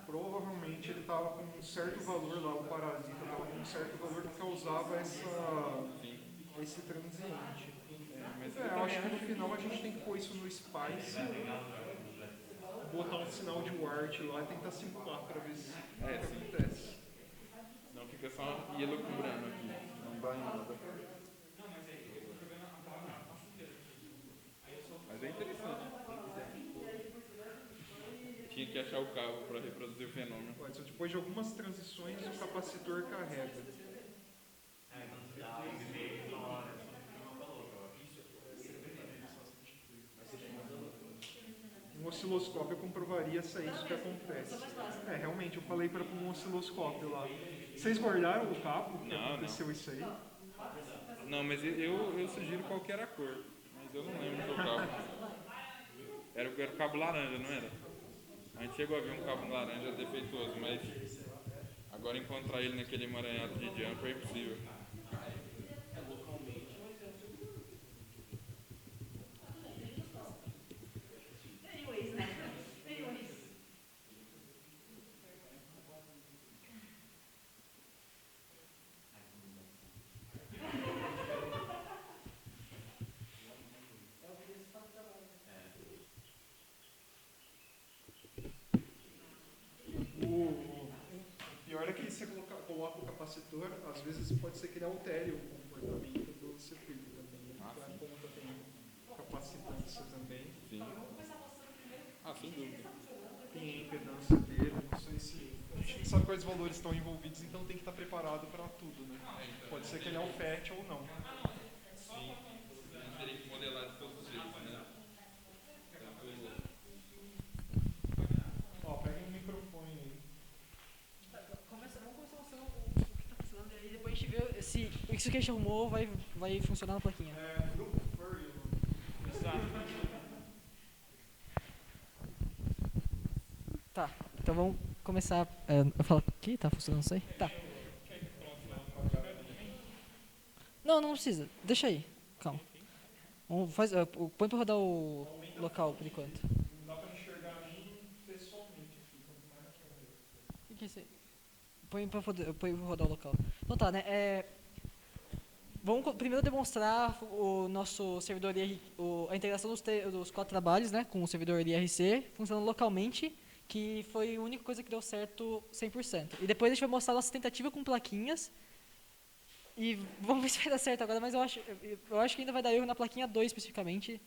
provavelmente ele estava com um certo valor lá, o parasita estava com um certo valor que causava esse transiente. Eu acho que no final a gente tem que pôr isso no Spice, botar um sinal de WART lá e tentar simular para ver se o que acontece. Não fica só elucubrando aqui, não dá em nada. Mas é interessante. Tinha que achar o cabo para reproduzir o fenômeno. Depois de algumas transições, o capacitor carrega. osciloscópio comprovaria se é isso que acontece. É, realmente, eu falei para um osciloscópio lá. Vocês guardaram o cabo que aconteceu isso aí? Não, mas eu sugiro qualquer cor. Mas eu não lembro do cabo. Era o cabo laranja, não era? A gente chegou a ver um cabo laranja defeituoso, mas agora encontrar ele naquele emaranhado de jumper é impossível. O pior é que você coloca o capacitor, às vezes pode ser que ele altere o comportamento do circuito também. Então a ponta tem capacitância também. Sim. Sem dúvida. Tem a impedância dele, não sei se. A gente não sabe quais valores estão envolvidos, então tem que estar preparado para tudo, né? Pode ser que ele alfete ou não. Sim. A gente teria que modelar de todos os jeitos, né? Ó, pega um microfone aí. Vamos começar mostrando o que está funcionando e aí depois a gente vê se isso que a gente arrumou vai funcionar na plaquinha. É, grupo Furry. Exato. Tá, então vamos começar. Eu falo aqui, tá funcionando isso aí? Tá. Não precisa, deixa aí, calma. Põe pra rodar o local por enquanto. Não dá para enxergar nem pessoalmente aqui, quanto mais na câmera. O que é isso aí? Põe pra rodar o local. Então tá, né? Vamos primeiro demonstrar o nosso servidor a integração dos 4 trabalhos, né, com o servidor IRC, funcionando localmente, que foi a única coisa que deu certo 100%. E depois a gente vai mostrar a nossa tentativa com plaquinhas. E vamos ver se vai dar certo agora, mas eu acho que ainda vai dar erro na plaquinha 2 especificamente.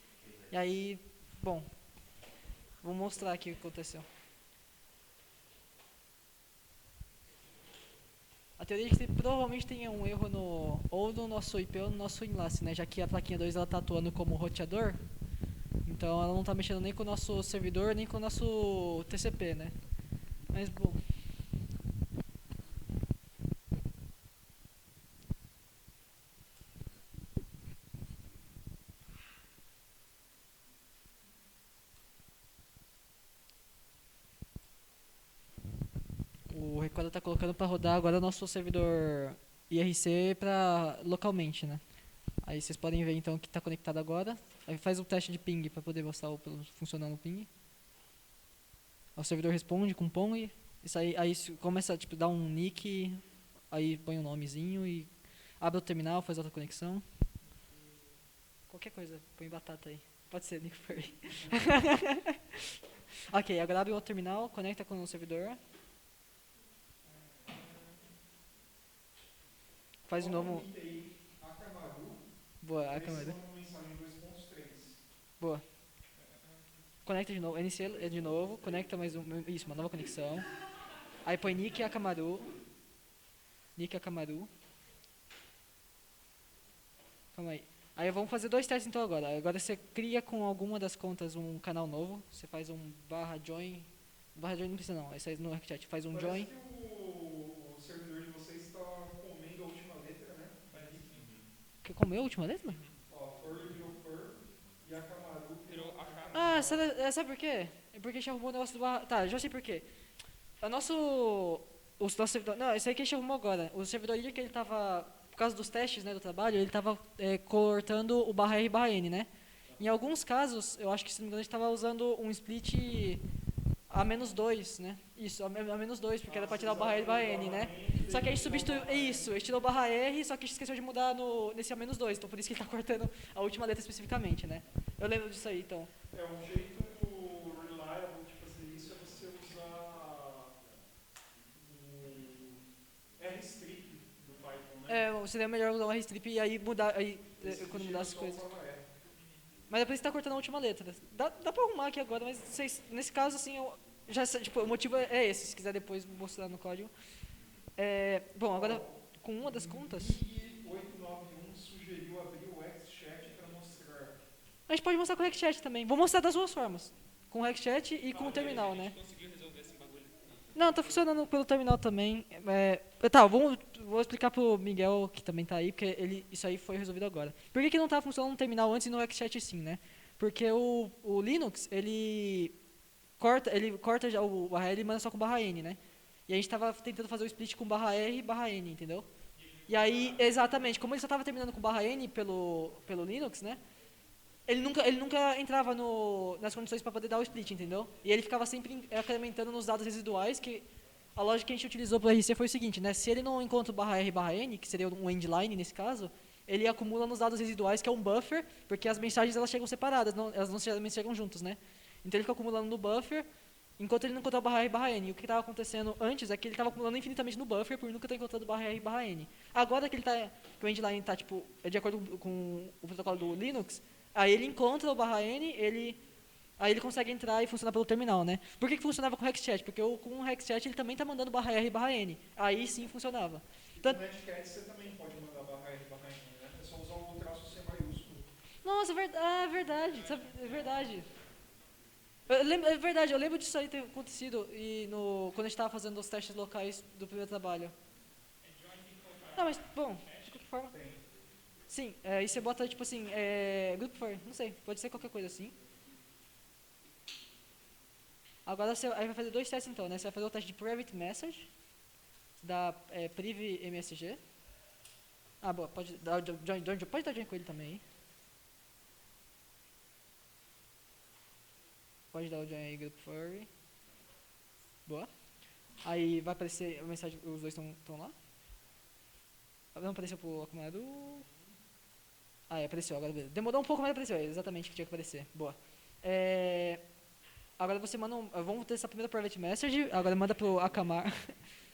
E aí, bom, vou mostrar aqui o que aconteceu. A teoria é que provavelmente tenha um erro ou no nosso IP ou no nosso enlace, né? Já que a plaquinha 2 está atuando como roteador, então ela não está mexendo nem com o nosso servidor, nem com o nosso TCP, né? Mas, bom... O Recorda está colocando para rodar agora o nosso servidor IRC localmente, né? Aí vocês podem ver então que está conectado agora. Aí faz um teste de ping para poder mostrar funcionando o ping. O servidor responde com pong. Isso aí começa a dar um nick, aí põe um nomezinho e abre o terminal, faz outra conexão. Qualquer coisa, põe batata aí. Pode ser Nick Furry. Ok, agora abre o terminal, conecta com o servidor. Faz de novo. Boa, Akamaru. Boa. Conecta de novo, inicia de novo, conecta mais uma nova conexão. Aí põe Nick Akamaru. Nick Akamaru. Calma aí. Aí vamos fazer 2 testes então agora. Agora você cria com alguma das contas um canal novo. Você faz um /join. /join não precisa não, esse aí no chat. Faz um join. O servidor de vocês está comendo a última letra, né? Que comeu a última letra? Ó, Furry virou Fur e Akamaru virou Akamaru. Ah, sabe por quê? É porque a gente arrumou o negócio do barra... Tá, já sei por quê. O nosso servidor... Não, isso aí que a gente arrumou agora. O servidor que ele tava... Por causa dos testes, né, do trabalho, ele tava cortando o /R/N, né? Em alguns casos, eu acho que, se não me engano, a gente tava usando um split a -2, né? Isso, a -2, porque era para tirar o /R/N, né? Só que a gente substituiu... Isso, a gente tirou o /R, só que a gente esqueceu de mudar nesse a -2. Então, por isso que ele tá cortando a última letra especificamente, né? Eu lembro disso aí, então. Um jeito reliable de fazer isso é você usar o rstrip do Python, né? Seria melhor usar um rstrip e aí mudar, quando mudar as coisas. Mas é por isso que tá cortando a última letra. Dá pra arrumar aqui agora, mas nesse caso, assim, o motivo é esse, se quiser depois mostrar no código. Bom, agora, com uma das contas... E 891 sugeriu abrir o XChat para mostrar. A gente pode mostrar com o XChat também. Vou mostrar das duas formas. com o RxChat e com o terminal, né? Conseguiu resolver esse bagulho. Não, tá funcionando pelo terminal também. Vou explicar pro Miguel, que também tá aí, porque isso aí foi resolvido agora. Por que não tava funcionando no terminal antes e no RxChat sim, né? Porque o Linux, ele corta já o barra L e manda só com barra N, né? E a gente tava tentando fazer o split com barra R e barra N, entendeu? E aí, exatamente, como ele só tava terminando com barra N pelo Linux, né? Ele nunca entrava nas condições para poder dar o split, entendeu? E ele ficava sempre incrementando nos dados residuais, que a lógica que a gente utilizou para o RC foi o seguinte, né? Se ele não encontra o barra R e barra N, que seria um endline nesse caso, ele acumula nos dados residuais, que é um buffer, porque as mensagens elas chegam separadas, elas não necessariamente chegam juntas, né? Então ele fica acumulando no buffer, enquanto ele não encontrar o barra R e barra N. E o que estava acontecendo antes é que ele estava acumulando infinitamente no buffer por nunca ter encontrado barra R e barra N. Agora que que o endline está tipo, de acordo com o protocolo do Linux, aí ele encontra o barra N, aí ele consegue entrar e funcionar pelo terminal, né? Por que funcionava com o RxChat? Porque com o RxChat ele também está mandando barra R e barra N. Aí sim funcionava. No Netscat você também pode mandar barra R, barra N, né? É só usar o traço C maiúsculo. Nossa, é verdade. É verdade. É verdade, eu lembro disso aí ter acontecido quando a gente estava fazendo os testes locais do primeiro trabalho. Não, mas, bom, de qualquer forma. Sim, aí você bota, tipo assim, group for, não sei, pode ser qualquer coisa assim. Agora você aí vai fazer dois testes então, né? Você vai fazer o teste de private message, da priv msg. Ah, boa, pode dar join com ele também. Pode dar o join aí, group for. Boa. Aí vai aparecer a mensagem, os dois estão lá. Não apareceu pro acumulador. Apareceu, agora beleza. Demorou um pouco, mas apareceu, exatamente o que tinha que aparecer. Boa. Agora você manda vamos ter essa primeira private message, agora manda pro Akamar.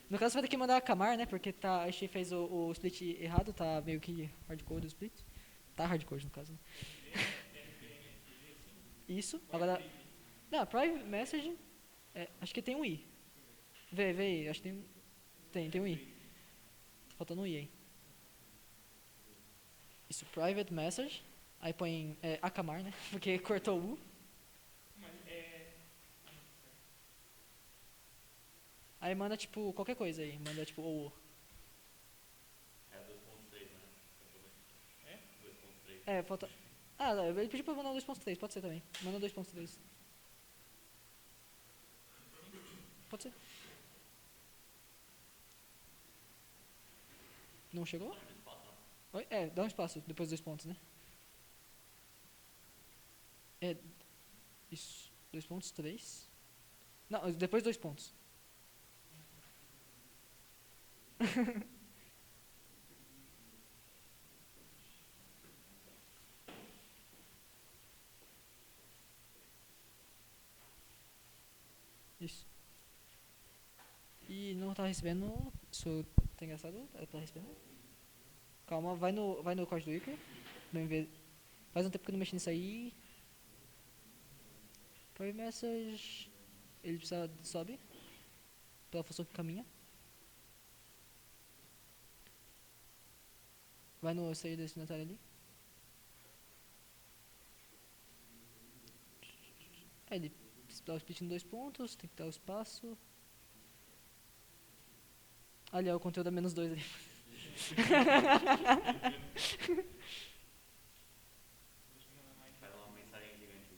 No caso você vai ter que mandar Akamar, né, porque a gente fez o split errado, tá meio que hardcode o split. Tá hardcode no caso, né? Isso, agora... Não, private message, acho que tem um I. Vê aí, acho que tem um I. Faltando um I aí. Isso, private message, aí põe Akamar, né, porque cortou o U. Aí manda tipo qualquer coisa aí, manda tipo o. É 2.3, né? É? 2.3. Falta. Não, ele pediu pra mandar 2.3, pode ser também. Manda 2.3. Pode ser. Não chegou? Oi? Dá um espaço depois dos pontos, né? Isso. 2.3. Não, depois 2 pontos. Isso. E não tá recebendo. Isso tá engraçado? Tá recebendo? Calma, vai no código do Iker. Faz um tempo que eu não mexi nisso aí. Private message. Ele precisa sobe. Pela função que caminha. Vai no sair destinatário ali. Ele dá o split em 2 pontos, tem que dar o espaço. Ali, o conteúdo é -2 ali. Faz uma mensagem gigante.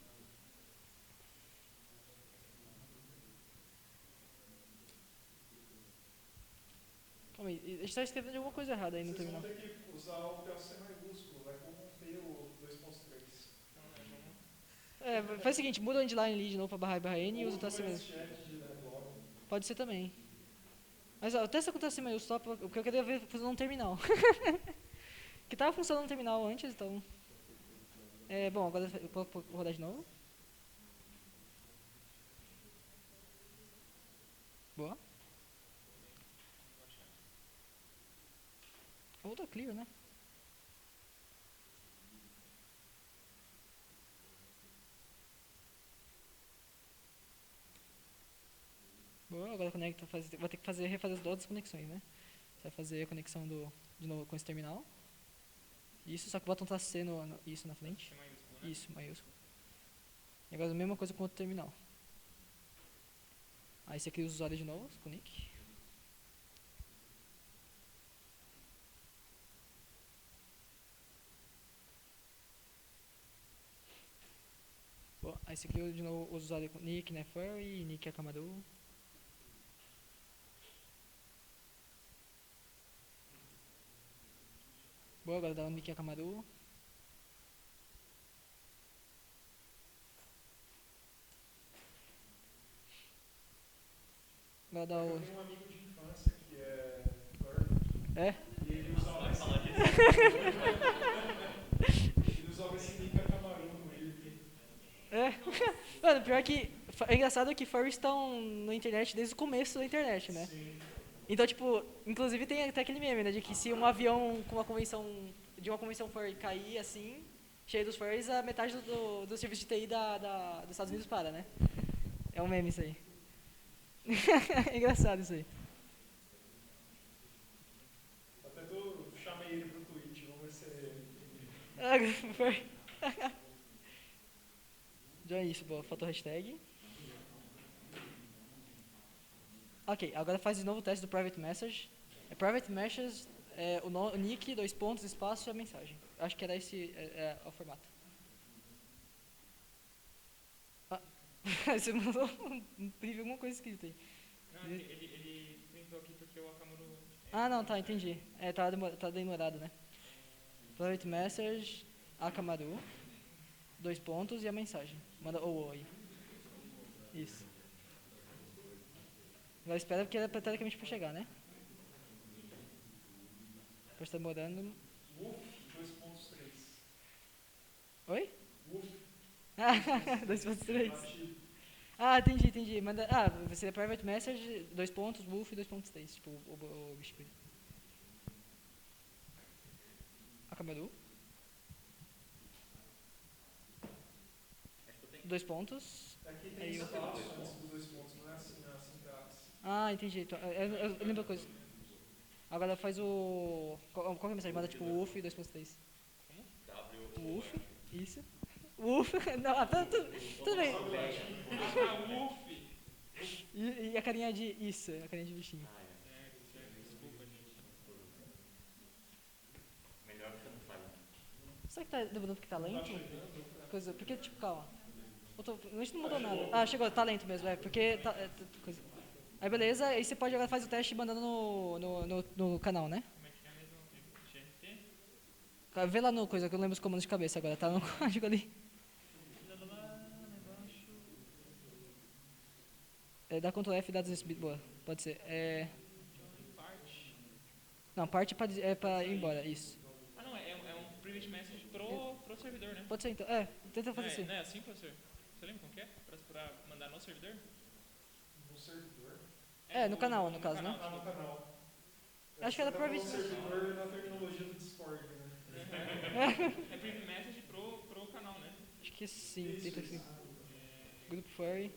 Calma aí, a gente tá escrevendo alguma coisa errada aí no terminal. Vocês vão ter que usar o traço C maiúsculo, vai corromper o 2.3. Faz o seguinte, muda o endline ali de novo pra barra N e usa o traço mesmo. Pode ser também. Mas testa com o traço maiúsculo só porque eu queria ver funcionando no terminal. Que tava funcionando no terminal antes, então... Bom, agora eu vou rodar de novo. Boa. Ou tá clear, né? Boa, agora conecta, vai ter que refazer as outras conexões, né? Você vai fazer a conexão de novo com esse terminal. Isso, só que bota um traço C isso na frente. Isso, maiúsculo. E agora a mesma coisa com o outro terminal. Aí você cria os usuários de novo, com o nick. Bom, aí você cria de novo os usuários com nick, né, furry, nick Akamaru. Boa, agora dá o nick Akamaru. Agora dá o... tenho um amigo de infância que é É? e ele usava esse nick Camaru no ele. É. Mano, pior que... É engraçado que furries estão na internet desde o começo da internet, né? Sim. Então, tipo, inclusive tem até aquele meme, né? De que se um avião com uma convenção... De uma convenção furry cair, assim... Cheio dos furries, a metade do serviço de TI dos Estados Unidos para, né? É um meme isso aí. É engraçado isso aí. Até chamei ele pro Twitch, vamos ver se ele Furry. Já é isso, boa. Faltou hashtag. Ok, agora faz de novo o teste do private message. Private message é o nick, 2 pontos, espaço e a mensagem. Acho que era esse o formato. Ah, você mandou um preview, alguma coisa escrita aí. Não, ele printou aqui porque o Akamaru... Ah, não, tá, entendi. Tá demorado, né? Private message, Akamaru, 2 pontos e a mensagem. Manda oi. Isso. Agora espera porque era teoricamente pra chegar, né? Depois tá demorando. 2.3. Oi? 2.3. Ah, entendi. Manda, você é private message, 2 pontos, wolf e 2.3. Tipo, o bicho. Akamaru. 2 pontos. Aqui tem Aí espaço antes dos 2 pontos, não é assim na sintaxe. Ah, entendi. Então, eu lembro a coisa. Agora faz o... Qual que é a mensagem? Manda tipo wolf e 2.3. Wolf, isso. Wolf, não, tudo bem. E a carinha de isso, a carinha de bichinho. Desculpa, gente. Melhor que você não faz. Será que tá demorando porque tá lento? Coisa, porque, tipo, calma. A gente não mudou nada. Ah, chegou, tá lento mesmo, porque tá... coisa. Aí beleza, aí você pode agora faz o teste mandando no canal, né? Como é que é mesmo? GRT? Vê lá no coisa, que eu lembro os comandos de cabeça agora, tá no código ali. Dá Ctrl F e dados exibidos. Boa, pode ser. Parte. Não, parte é pra ir embora, isso. Ah, não, é um private message pro servidor, né? Pode ser então. Tenta fazer assim. Não é assim, professor? Você lembra como que é? Pra mandar no servidor? No servidor? No canal, no caso, né? Ah, no canal. Acho que era Você private tá falando servidor na terminologia do Discord, né? É private message pro canal, né? Acho que sim, tenta assim. Grupo Furry.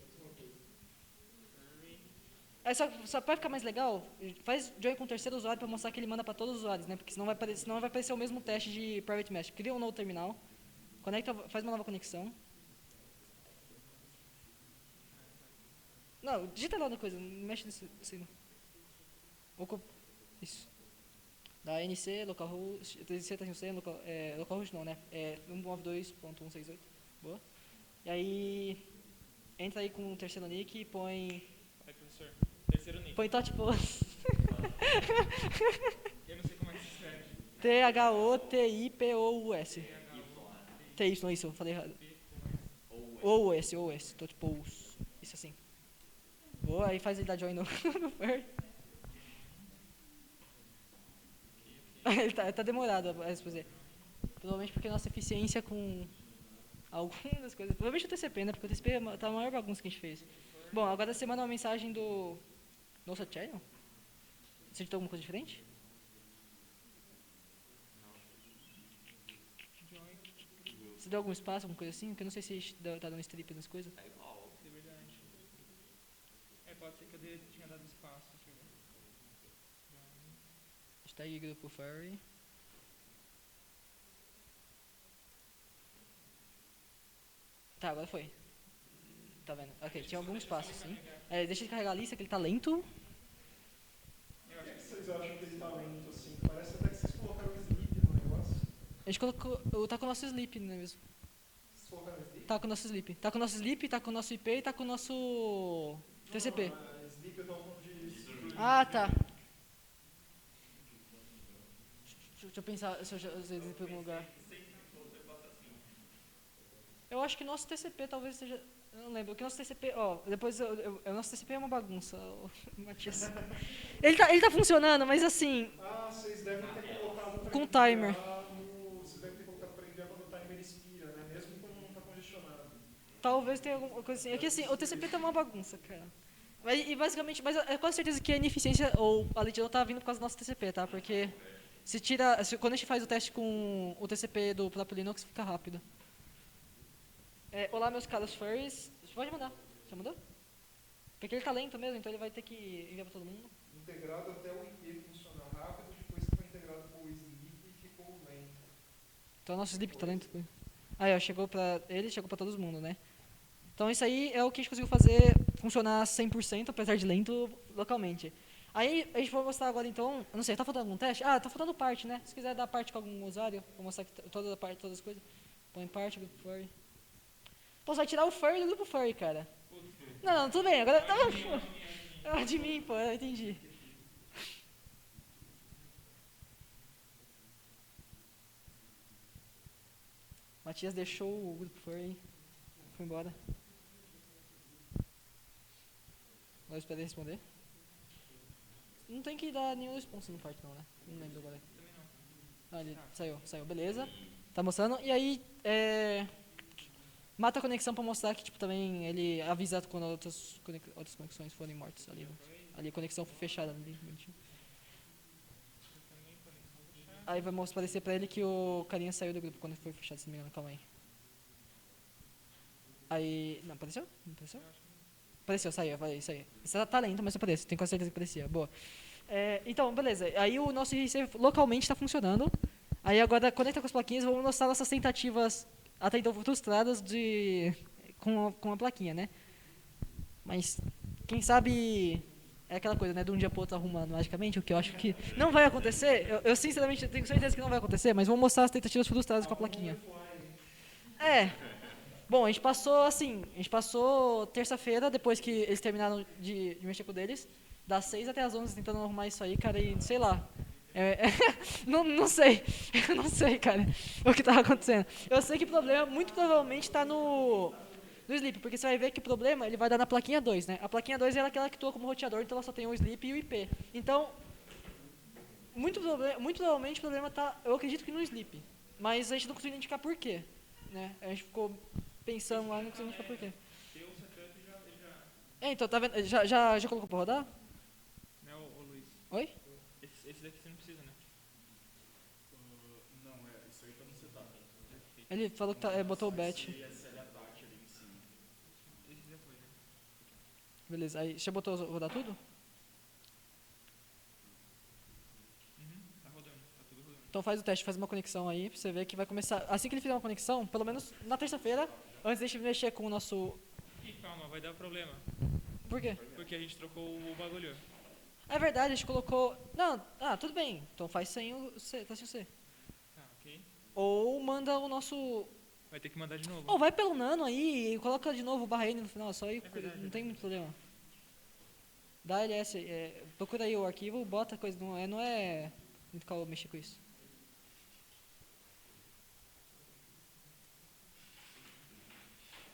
Só pra ficar mais legal, faz join com o terceiro usuário pra mostrar que ele manda pra todos os usuários, né? Porque senão vai aparecer o mesmo teste de private message. Cria um novo terminal, faz uma nova conexão. Não, digita lá na coisa, não mexe nesse não. Isso. Da NC, localhost, localhost não, né? 192.168. Boa. E aí, entra aí com o terceiro nick e põe... Aí, professor. Terceiro nick. Põe Totipos. Eu não sei como é que se escreve. THOTIPOUS. TY, isso, eu falei errado. OUS, Totipos. Isso assim. Boa, aí faz ele dar join no Furry. Ele tá demorado a responder. Provavelmente porque nossa eficiência com algumas coisas. Provavelmente o TCP, né? Porque o TCP tá a maior bagunça que a gente fez. Bom, agora você manda uma mensagem do nosso channel. Você digitou alguma coisa diferente? Você deu algum espaço, alguma coisa assim? Porque eu não sei se tá dando strip nas coisas. É igual, é verdade. Pode ser que eu tinha dado espaço. Deixa eu ver. Hashtag grupo Furry. Tá, agora foi. Tá vendo? Ok, tinha alguns passos, sim. Deixa ele carregar a lista, que ele tá lento. O que vocês acham desse talento, assim? Parece até que vocês colocaram o sleep no negócio. A gente colocou. Tá com o nosso sleep, não é mesmo? Vocês colocaram o sleep? Tá com o nosso sleep. Tá com o nosso sleep, tá com o nosso IP e tá com o nosso TCP. Não, sleep eu tô falando de... Ah, tá. Deixa eu pensar se eu já usei sleep em algum lugar. Eu acho que nosso TCP talvez seja. Eu não lembro. Que nosso TCP. Ó, depois. O nosso TCP é uma bagunça, Matias. Ele tá funcionando, mas assim. Ah, vocês devem ter colocado pra Com enviar timer. Vocês devem ter colocado pra enviar quando o timer expira, né? Mesmo quando não tá congestionado. Talvez tenha alguma coisa assim. É que assim, o TCP tá uma bagunça, cara. E basicamente, mas é quase certeza que a ineficiência ou a lentidão tá vindo por causa do nosso TCP, tá? Porque quando a gente faz o teste com o TCP do próprio Linux, fica rápido. Olá, meus caros furries. Você pode mandar. Já mandou? Porque ele tá lento mesmo, então ele vai ter que enviar pra todo mundo. Integrado até o IP funcionar rápido, depois que foi integrado com o sleep e ficou lento. Então o nosso sleep tá lento. Aí, ó, chegou pra ele, chegou pra todo mundo, né? Então isso aí é o que a gente conseguiu fazer funcionar 100%, apesar de lento, localmente. Aí a gente vai mostrar agora então, eu não sei, tá faltando algum teste? Ah, tá faltando parte, né? Se quiser dar parte com algum usuário, vou mostrar aqui toda a parte, todas as coisas. Põe parte, grupo furry. Pô, você vai tirar o furry do grupo furry, cara. Não, tudo bem, agora... de mim, pô, eu entendi. Matias deixou o grupo furry, foi embora. Agora espera ele responder. Não tem que dar nenhum response no parte não, né? Não lembro agora. Ah, ele saiu, beleza. Tá mostrando. E aí, mata a conexão pra mostrar que, tipo, também ele avisa quando outras conexões forem mortas ali. Ali a conexão foi fechada ali. Aí vai aparecer pra ele que o carinha saiu do grupo quando foi fechado, se não me engano. Calma aí. Aí... Não, apareceu? Não apareceu? Apareceu, saiu, falei, isso aí. Isso tá lento, mas aparece, tenho quase certeza que aparecia. Boa. Então, beleza. Aí o nosso IRC localmente está funcionando. Aí agora conecta com as plaquinhas, vamos mostrar nossas tentativas até então frustradas com a plaquinha, né? Mas quem sabe é aquela coisa, né? De um dia pro outro arrumando magicamente, o que eu acho que não vai acontecer. Eu sinceramente tenho certeza que não vai acontecer, mas vamos mostrar as tentativas frustradas com a plaquinha. Bom, a gente passou terça-feira, depois que eles terminaram de mexer com o deles, das 6 até as 11 tentando arrumar isso aí, cara, e sei lá. Não sei, eu não sei, cara, o que estava acontecendo. Eu sei que o problema muito provavelmente está no sleep, porque você vai ver que o problema ele vai dar na plaquinha 2, né? A plaquinha 2 é aquela que atua como roteador, então ela só tem o sleep e o IP. Então, muito provavelmente o problema está, eu acredito que no sleep, mas a gente não conseguiu identificar por quê, né? A gente ficou pensando lá, não conseguiu identificar por quê. Tem um setup já... Então, tá vendo? Já colocou pra rodar? Né, ô Luiz? Oi? Esse daqui você não precisa, né? Isso aí tá no setup. Ele falou que botou o batch. Esse já foi, né? Beleza, aí já botou rodar tudo? Tá rodando, tá tudo rodando. Então faz o teste, faz uma conexão aí, pra você ver que vai começar. Assim que ele fizer uma conexão, pelo menos na terça-feira, antes de a gente mexer com o nosso. Ih, calma, vai dar problema. Por quê? Porque a gente trocou o bagulho. É verdade, a gente colocou. Não, tudo bem. Então faz sem o C, tá sem o C. Tá, ok. Ou manda o nosso. Vai ter que mandar de novo. Ou vai pelo nano aí e coloca de novo o barra N no final, só aí verdade, não tem muito problema. Dá LS, procura aí o arquivo, bota coisa, não é muito calor mexer com isso.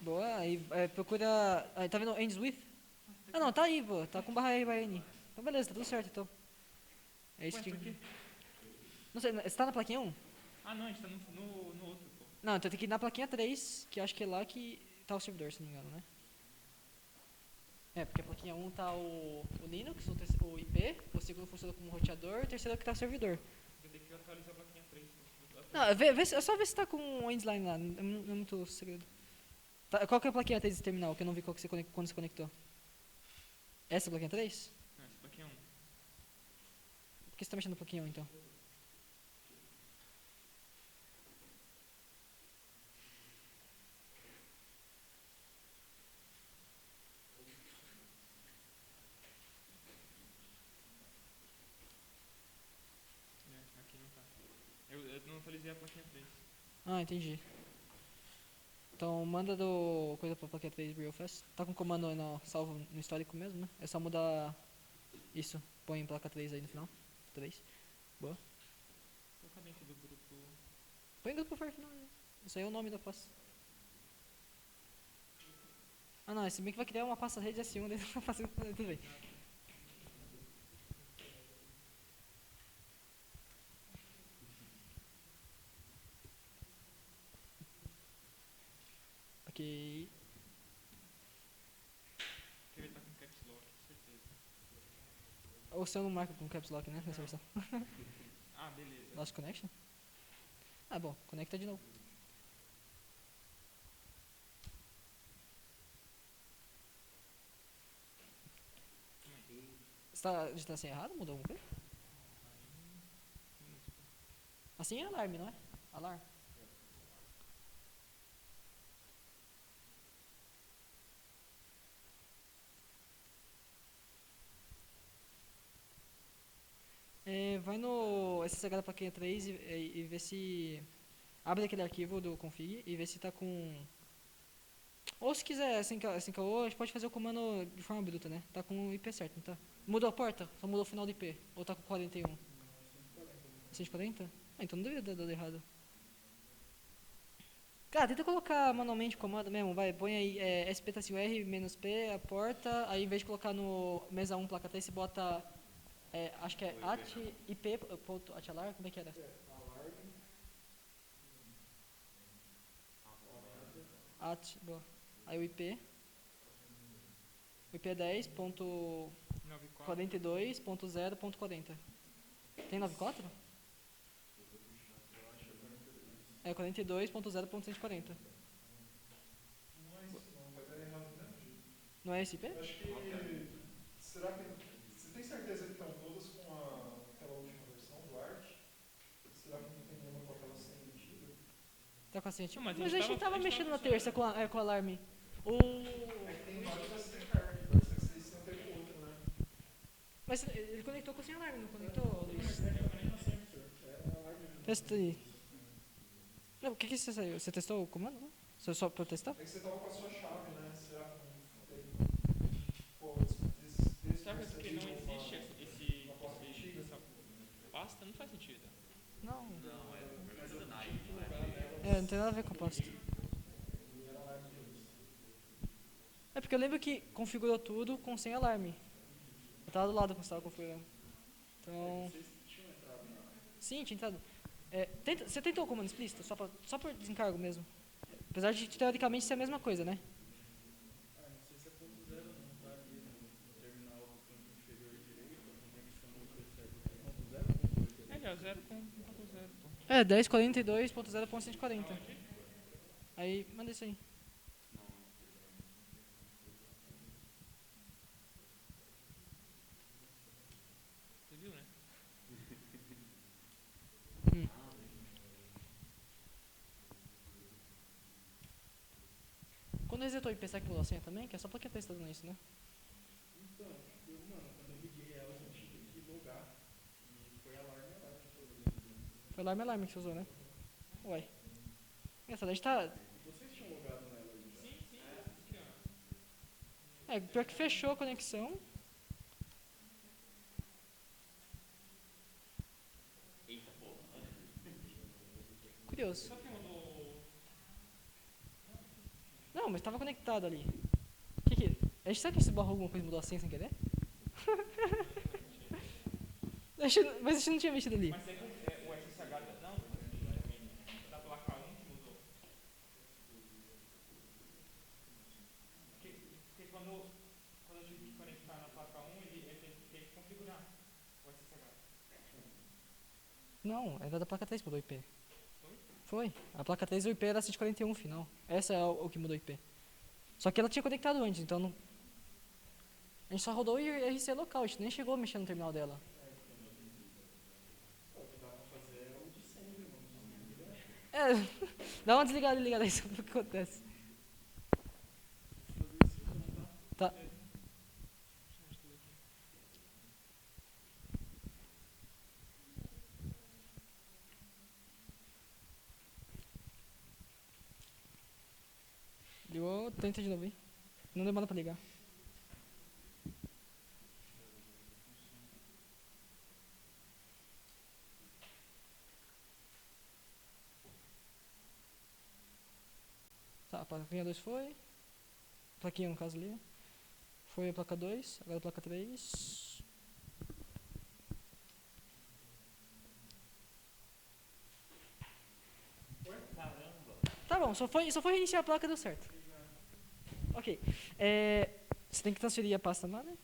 Boa, aí procura. Aí, tá vendo ends with? Ah não, tá aí, pô, tá com barra R, barra N. Então beleza, tá tudo certo então. É isso Ué, que. por quê? Não sei, você tá na plaquinha 1? Ah, não, a gente tá no outro, pô. Não, então tem que ir na plaquinha 3, que acho que é lá que tá o servidor, se não me engano, né? Porque a plaquinha 1 tá o Linux, o IP, o segundo funciona como roteador, o terceiro é o que tá o servidor. Vai ter que atualizar a plaquinha 3. Não, é só ver se tá com o endline lá, não é muito segredo. Tá, qual que é a plaquinha 3 de terminal, que eu não vi quando você conectou? Essa é a plaquinha 3? Não, essa plaquinha 1. Por que você tá mexendo na plaquinha 1 então? ver a plaquinha 3. Ah, entendi. Então manda do coisa pra plaquinha 3 real fast. Tá com o comando salvo no histórico mesmo, né? É só mudar isso. Põe placa 3 aí no final. 3. Boa. Colocar dentro do grupo. Põe grupo for final. Né? Isso aí é o nome da pasta. Ah não, se bem que vai criar uma pasta rede S1 dentro da pasta. Tudo bem. Ok. Deve estar com caps lock, certeza. O seu não marca com caps lock, né? Nessa versão. Ah, beleza. Lost connection? Ah, bom. Conecta de novo. Você tá digitando assim errado? Mudou alguma coisa? Assim é alarme, não é? Alarme. Vai no SSH da plaquinha 3 e vê se... Abre aquele arquivo do config e vê se tá com... Ou se quiser assim que hoje pode fazer o comando de forma bruta, né? Tá com o IP certo, não tá? Mudou a porta? Só mudou o final do IP? Ou tá com 41? 140? Ah, então não deveria ter dado errado. Cara, tenta colocar manualmente o comando mesmo, vai. Põe aí sptcur-p, a porta, aí em vez de colocar no mesa 1 placa 3, você bota... acho que é @ip.atalar, como é que era? Boa. Aí o IP é 10.42.0.40. Tem 94? É 42.0.140. Não é esse IP? Acho que. Será que. Você tem certeza que estão todas com aquela última versão do Art? Será que não tem nenhuma com aquela senha antiga? Tá com a senha? Não, Mas mas a gente tava mexendo na terça com o alarme. É que tem vários assim, cara. Pode ser que vocês tenham pego outro, né? Mas ele conectou com o sem alarme, não conectou, Luiz? É Testei. Não, o que você saiu? Você testou o comando? Não? Só pra testar? que você tava com a sua chave, né? Será que não tem. Pô, Sabe porque não existe essa pasta? Não faz sentido. Não. Não, é personagem. Não tem nada a ver com a pasta. É porque eu lembro que configurou tudo com sem alarme. Eu tava do lado quando você tava configurando. Então... Sim, tinha entrado. Você tentou o comando explícito? Só por desencargo mesmo. Apesar de teoricamente ser a mesma coisa, né? É 0.0. É, 10.42.0.140. Aí, manda isso aí. Você viu, né? Quando resetou o IP, será que mudou a senha também? Que é só pra quem tá instalando isso, né? Foi alarme que você usou, né? Uai. Engraçado, a gente tá... Pior que fechou a conexão. Eita porra. Curioso. Não, mas tava conectado ali. A gente sabe que se barrou alguma coisa e mudou a senha sem querer? Mas a gente não tinha mexido ali. Mas o SSH não, da placa 1 que mudou. Porque quando eu tive que conectar na placa 1, ele teve que configurar o SSH. Não, era da placa 3 que mudou o IP. Foi. A placa 3 o IP era 141 final. Essa é o que mudou o IP. Só que ela tinha conectado antes, então não... A gente só rodou o IRC local, a gente nem chegou a mexer no terminal dela. Dá uma desligada e ligada aí, sabe o que acontece. Tá. Tenta de novo aí. Não demora pra ligar. Tá, a plaquinha 2 foi. Plaquinha no caso ali. Foi a placa 2, agora a placa 3. Tá bom, só foi reiniciar a placa e deu certo. Ok. Você tem que transferir a pasta lá, né?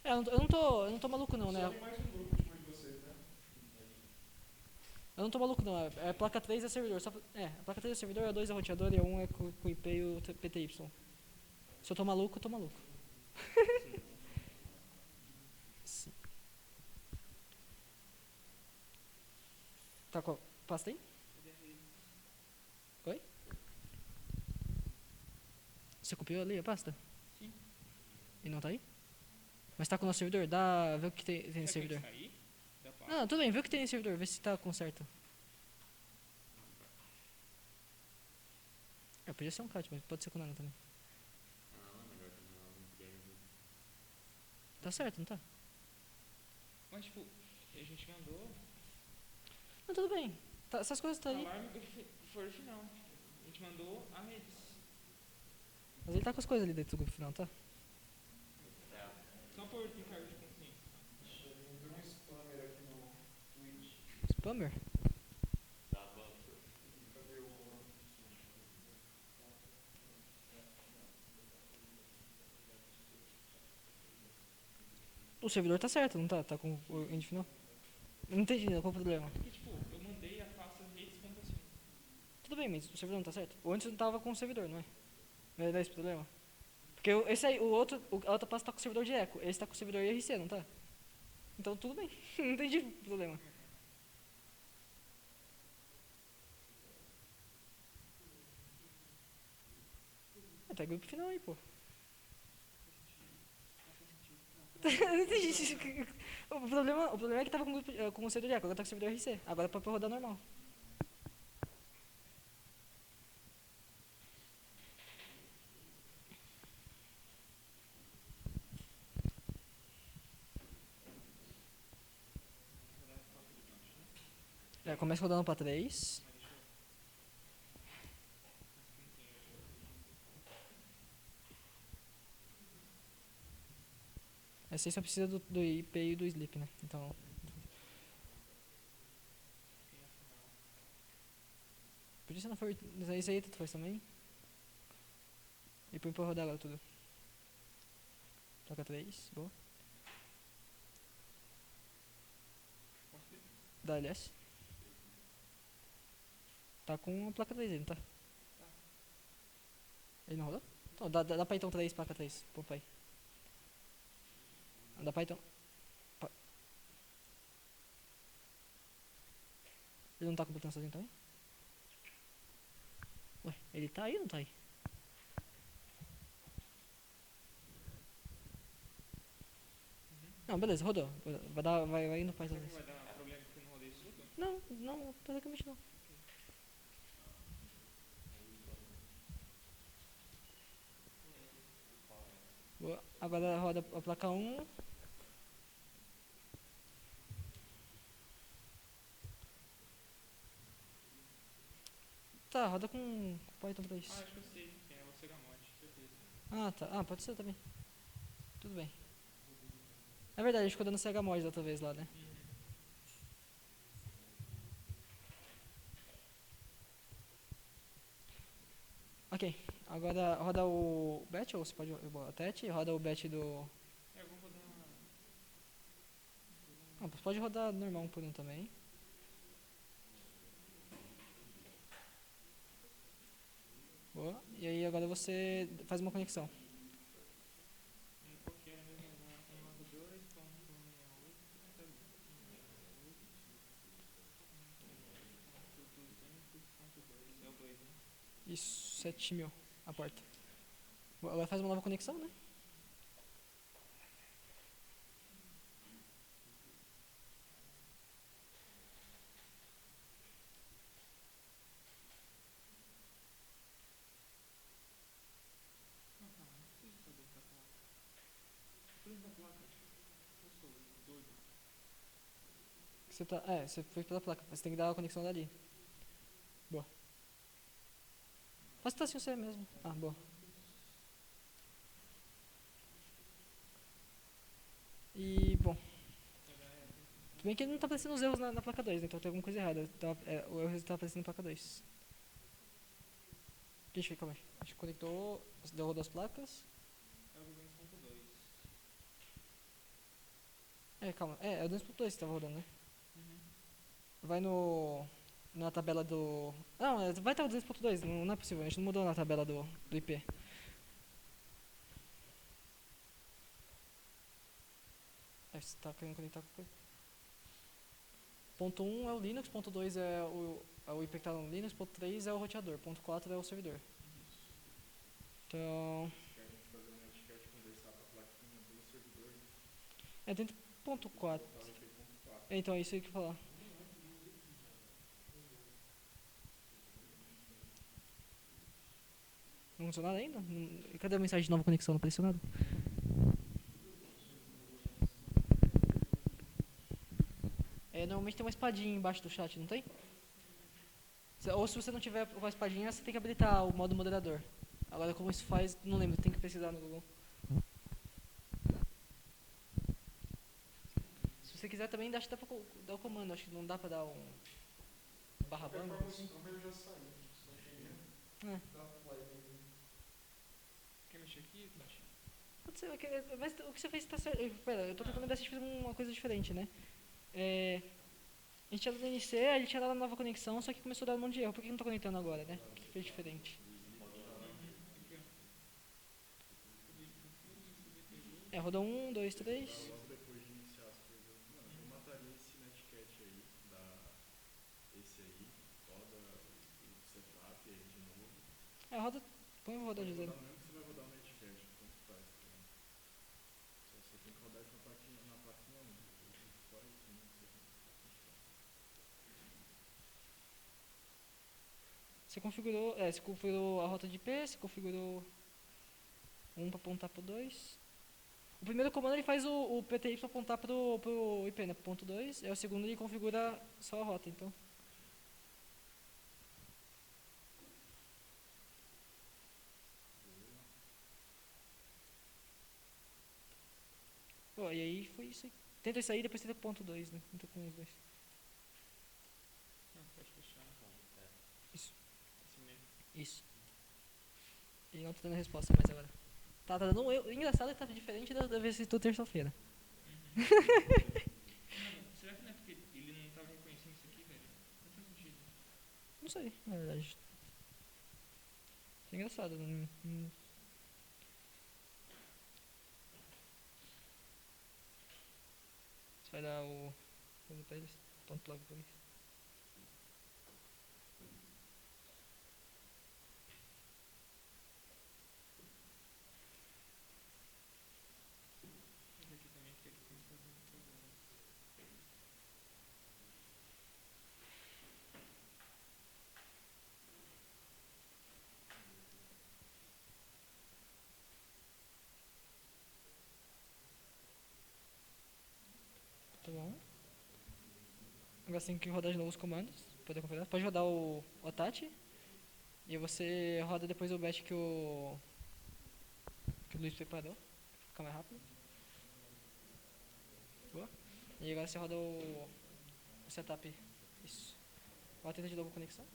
Eu não tô maluco não, né? Eu não tô maluco não, a placa 3 é servidor. A placa 3 é servidor, a 2 é roteador e a 1 é com IP e o PTY. Se eu tô maluco, eu tô maluco. Sim. Tá com a pasta aí? Oi? Você copiou ali a pasta? Sim. E não tá aí? Mas tá com o nosso servidor? Vê o que tem no servidor. Sair da pasta? Não, tudo bem, vê o que tem no servidor, vê se tá com certo. Podia ser um cat, mas pode ser com nada também. Tá certo, não tá? Mas tipo, a gente mandou Não, tudo bem. Essas coisas tá aí. alarme foi original. A gente mandou a redes. Mas ele tá com as coisas ali dentro do grupo final, tá? Só por encargo de consciência. Spammer? O servidor tá certo, não tá? Tá com o end final? Não entendi, qual o problema? Porque tipo, eu mandei a pasta redes.assim. Tudo bem, mas o servidor não tá certo? O antes não tava com o servidor, não é? Não é esse o problema? Porque esse aí, a outra pasta tá com o servidor de eco, esse tá com o servidor IRC, não tá? Então tudo bem, não entendi o problema. Tá grupo final aí, pô. Não entendi. O problema é que tava com o servidor de eco, agora tá com o servidor IRC. Agora pode rodar normal. Começa rodando pra 3. Essa aí só precisa do IP e do sleep, né? Então. Podia ser não for. Isso aí tanto faz também. E põe pra rodar agora tudo. Placa 3, boa. Da LS. Tá com a placa 3 aí, não tá? Ele não rodou? Então, dá pra então 3, placa 3. Pô, pai. Dá pra então. Ele não tá completando sozinho também? Ué, ele tá aí ou não tá aí? Não, beleza, rodou. Vai indo pra Será essa que vez. vai dar problema porque eu não rodei isso tudo? Não, basicamente não. Boa. Agora roda a placa 1. Tá, roda com Python pra isso. Acho que eu sei. É o Segamod, certeza. Tá. Pode ser também. Tudo bem. É verdade, a gente ficou dando CHMod da outra vez lá, né? Ok, agora roda o batch, ou você pode o TET, roda o batch do... Eu vou rodar. Não, pode rodar normal um por um também. Boa, e aí agora você faz uma conexão. Qual que era mesmo? 192.168.200.200.200. É o 2, né? Isso, 7000, a porta. Boa, agora faz uma nova conexão, né? Você tá, você foi pela placa, você tem que dar a conexão dali. Boa. Pode estar assim você mesmo. Ah, boa. E, bom. Tudo bem que ele não tá aparecendo os erros na placa 2, né? Então tem alguma coisa errada. O erro está aparecendo na placa 2. O que a gente fez? Calma aí. A gente conectou, deu rodou as placas. É o 2.2. Calma. É o 2.2 que tava rodando, né? Uhum. Vai na tabela do... Não, vai estar o 2.2, não é possível. A gente não mudou na tabela do IP. Você tá querendo conectar com coisa. Ponto 1 é o Linux, ponto 2 é o IP que tá no Linux, ponto 3 é o roteador, ponto 4 é o servidor. Então... Quer a gente fazer uma etiquete conversar com a plaquinha do servidor? dentro do ponto 4. Então, é isso aí que eu ia falar. Não funcionou nada ainda? Cadê a mensagem de nova conexão? Não apareceu nada? Normalmente tem uma espadinha embaixo do chat, não tem? Ou se você não tiver com a espadinha, você tem que habilitar o modo moderador. Agora, como isso faz, não lembro, tem que pesquisar no Google. Se você quiser também, acho que dá pra dar o comando, acho que não dá pra dar um barra banda. Eu já saí. Quer mexer aqui? Mexe. Pode ser, mas o que você fez está certo. Pera, eu tô tentando ver se a gente fez uma coisa diferente, né? A gente tinha dado NC, aí ele tinha dado a nova conexão, só que começou a dar um monte de erro. Por que não tá conectando agora, né? O que fez diferente? Rodou 1, 2, 3. Logo depois de iniciar as coisas. Não, eu mataria esse netiquete aí, esse aí, roda o setup aí de novo. Roda. Põe o rodar de zero. Mesmo que você vai rodar o netiquete, tanto faz. Só você tem que rodar isso na plaquinha 1. Só isso mesmo que você tem que fazer. Você configurou a rota de IP, você configurou 1 para apontar pro 2. O primeiro comando ele faz o PTY para apontar pro IP, né? Pro ponto 2. O segundo ele configura só a rota, então. E aí foi isso aí. Tenta sair, depois tenta pro ponto 2, né? Tenta com os dois. Não, pode fechar. Isso. Assim mesmo. Isso. E não tá dando resposta mais agora. Tá dando um erro. Engraçado que tá diferente da vez que eu tô terça-feira. Será que não é porque ele não tava reconhecendo isso aqui, velho? Não faz sentido. Não sei, na verdade. Isso é engraçado. Você vai dar o coisa pra eles. Ponto logo pra eles. Esse aqui também que ele tem que fazer muito agora. Tá bom. Agora você tem que rodar de novo os comandos. Poder configurar. Pode rodar o Tati. E você roda depois o batch que o Luiz preparou. Fica mais rápido. Boa. E agora você roda o setup. Isso. Agora tenta de novo a conexão.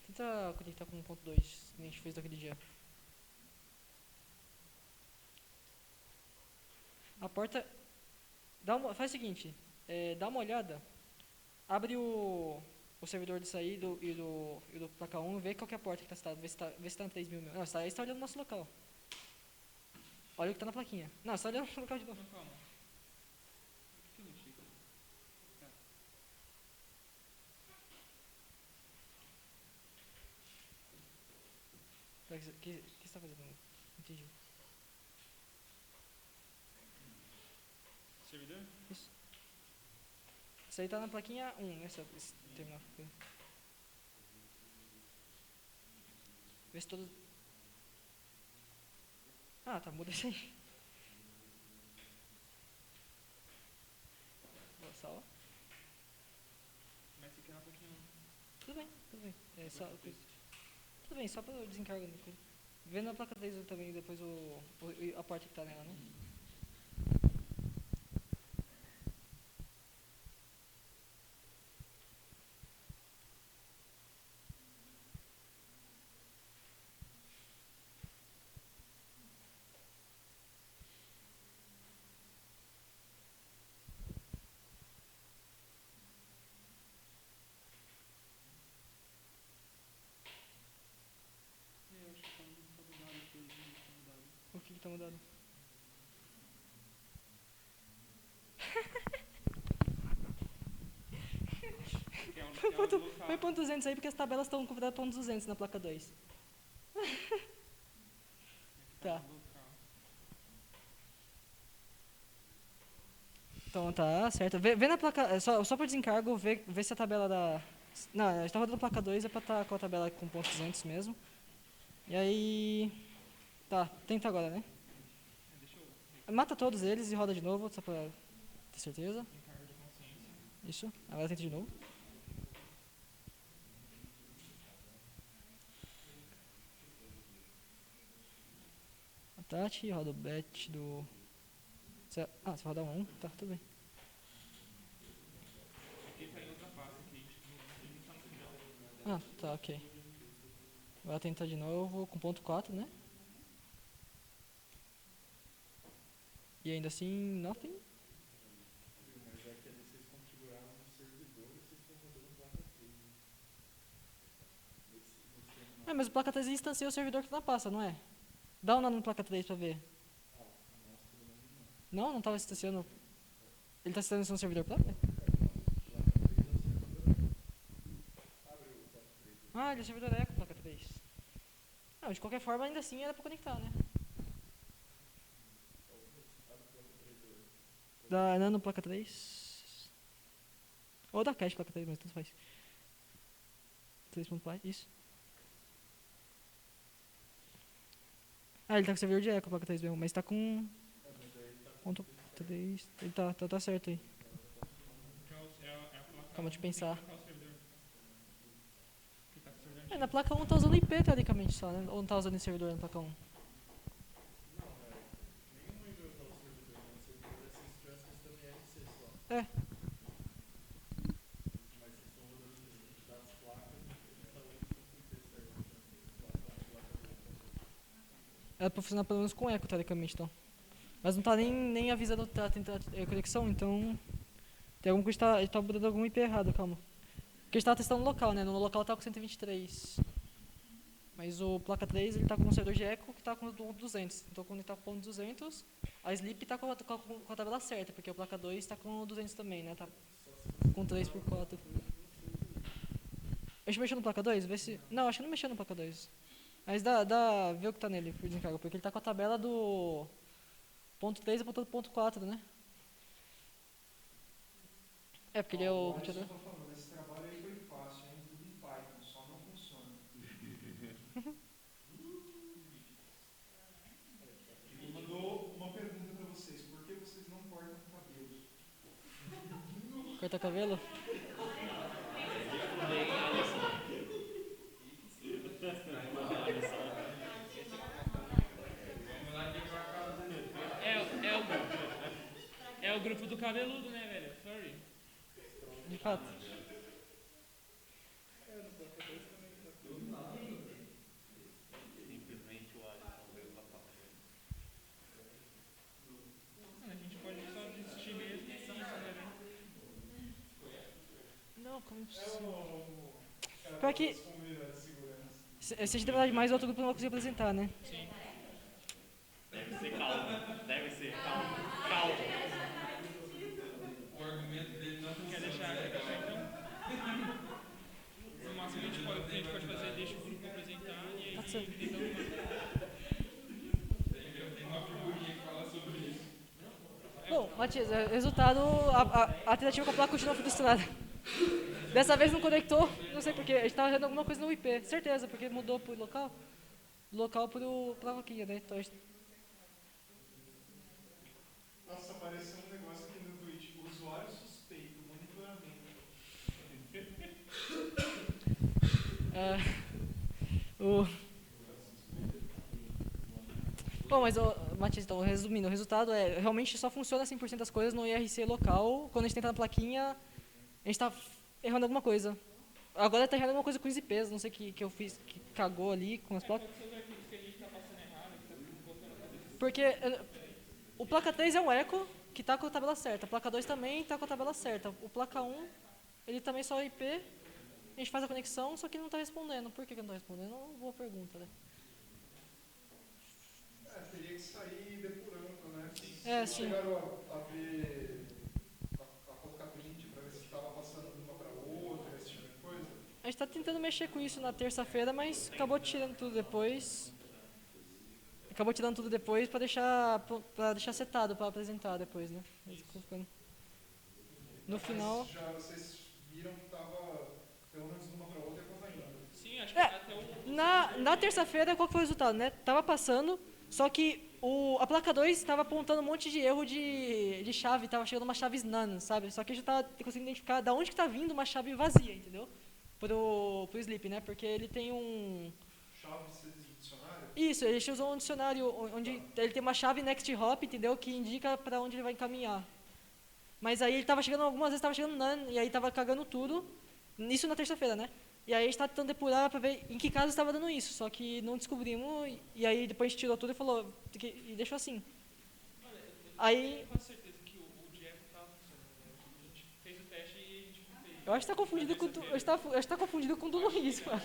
Tenta conectar com 1.2, que a gente fez daquele dia. A porta... faz o seguinte, dá uma olhada, abre o servidor de saída e do placa 1 e vê qual que é a porta que está citada, vê se tá em 3.000. Não, você está olhando o nosso local. Olha o que está na plaquinha. Não, você está olhando o local de novo. Não, calma. Por que eu mexi aqui? Tá. O que você está fazendo? Não entendi. Servidor? Isso. Isso aí tá na plaquinha 1, né? Esse terminal. Vê se todos... Ah, tá, muda isso aí. Boa, só. Mas se quer uma pouquinho. Tudo bem, tudo bem. É só, tudo bem, só para o desencargo. Vê na placa 3 também depois a parte que tá nela, né? Eu acho que tá mudado as coisas, tá mudado. O que tá mudando? Que é um local. Põe ponto 200 aí porque as tabelas estão configuradas ponto 200 na placa 2. Tá. Então tá, certo. Vê na placa, só por desencargo, vê se a tabela da... Não, a gente tá rodando a placa 2, é pra estar com a tabela com ponto 200 mesmo. E aí... Tá, tenta agora, né? Mata todos eles e roda de novo, só pra ter certeza. Isso, agora tenta de novo. A Tati, roda o bet do... você roda um, tá, tudo bem. Aqui tá em outra pasta aqui. Ele tá no final. Ah, tá, ok. Agora tenta de novo com ponto 4, né? E ainda assim, nothing. Mas é que vocês configuraram no servidor e vocês estão rodando placa 3. É, mas o placa 3 instancia o servidor que tá na pasta, não é? Dá um nó no placa 3 pra ver. Não, não tava instanciando. Ele tá instanciando no servidor próprio? Ah, ele é o servidor Eco, placa 3. Não, de qualquer forma, ainda assim era pra conectar, né? Da Nano placa 3. Ou da Cache placa 3, mas tudo faz. 3.py, isso. Ah, ele tá com servidor de Eco placa 3 mesmo, mas tá com... ponto 3. Ele tá certo aí. É a placa. Calma, deixa eu pensar. Qual servidor? Que tá com o servidor. É, na placa 1 tá usando IP teoricamente só, né? Ou não tá usando esse servidor na placa 1? É. Era pra funcionar pelo menos com eco, teoricamente, então. Mas não tá nem avisando a tentar conexão, então... Tem alguma coisa que tá botando algum IP errado, calma. Porque a gente tava testando no local, né? No local tá com 123. Mas o placa 3, ele tá com um servidor de eco que tá com 200. Então quando ele tá com ponto 200, a Sleep tá com a tabela certa, porque o placa 2 tá com 200 também, né? Tá com 3 por 4. A gente mexeu no placa 2? Vê se... Não, acho que não mexeu no placa 2. Mas vê o que tá nele por desencargo, porque ele tá com a tabela do ponto 3 apontando pro ponto 4, né? É, porque ele é o roteador. Esse trabalho aí foi fácil, hein? Tudo em Python, só não funciona. Ele mandou uma pergunta pra vocês: por que vocês não cortam cabelos? Corta cabelo? É o grupo do cabeludo, né, velho? Sorry. De fato. Simplesmente o Alisson veio pra falar. A gente pode só desistir mesmo e é isso, né, velho? Não, como é possível? Pior que... Se a gente demorar demais, o outro grupo não vai conseguir apresentar, né? Sim. Deve ser calma. Deve ser calma. Calma. O argumento dele não Quer deixar então? No máximo que a gente pode fazer é deixar o grupo apresentar e aí Pode ser. tenta arrumar. tem uma figurinha que fala sobre isso. Bom, Matias, resultado, a tentativa com a placa continua frustrada. Dessa vez não conectou, não sei porquê, a gente tava vendo alguma coisa no IP, certeza, porque mudou pro local. Do local pra plaquinha, né? Então a gente Apareceu um negócio aqui no Twitch. Usuário suspeito, monitoramento. O... Bom, mas, Matias, então, resumindo, o resultado é, realmente só funciona 100% das coisas no IRC local. Quando a gente tenta na plaquinha, a gente está errando alguma coisa. Agora está errando alguma coisa com os IPs, não sei o que eu fiz, que cagou ali com as placas. Porque o placa 3 é um eco que está com a tabela certa, a placa 2 também está com a tabela certa. O placa 1, ele também só é IP, a gente faz a conexão, só que ele não está respondendo. Por que não está respondendo? É uma boa pergunta, né? Teria que sair depurando, né? Vocês chegaram a ver, a colocar print para ver se estava passando de uma para outra, esse tipo de coisa? A gente está tentando mexer com isso na terça-feira, mas acabou tirando tudo depois. Para deixar setado para apresentar depois, né? No final. Já vocês viram que estava pelo menos de uma para outra coisa ainda. Sim, acho que até o... Na terça-feira, qual que foi o resultado, né? Tava passando, só que a placa 2 estava apontando um monte de erro de chave, tava chegando umas chaves nanas, sabe? Só que a gente tá conseguindo identificar da onde que tá vindo uma chave vazia, entendeu? Pro Sleep, né? Porque ele tem um... Chave se dicionário? Isso, ele usou um dicionário onde ele tem uma chave next hop, entendeu? Que indica para onde ele vai encaminhar. Mas aí ele tava chegando, algumas vezes tava chegando none, e aí tava cagando tudo. Isso na terça-feira, né? E aí a gente tá tentando depurar para ver em que caso estava dando isso, só que não descobrimos, e aí depois a gente tirou tudo e falou, e deixou assim. Aí... Eu tenho certeza que o Jeff estava funcionando, né? A gente fez o teste e a gente não fez. Eu acho que tá confundido com o do Luiz, mano.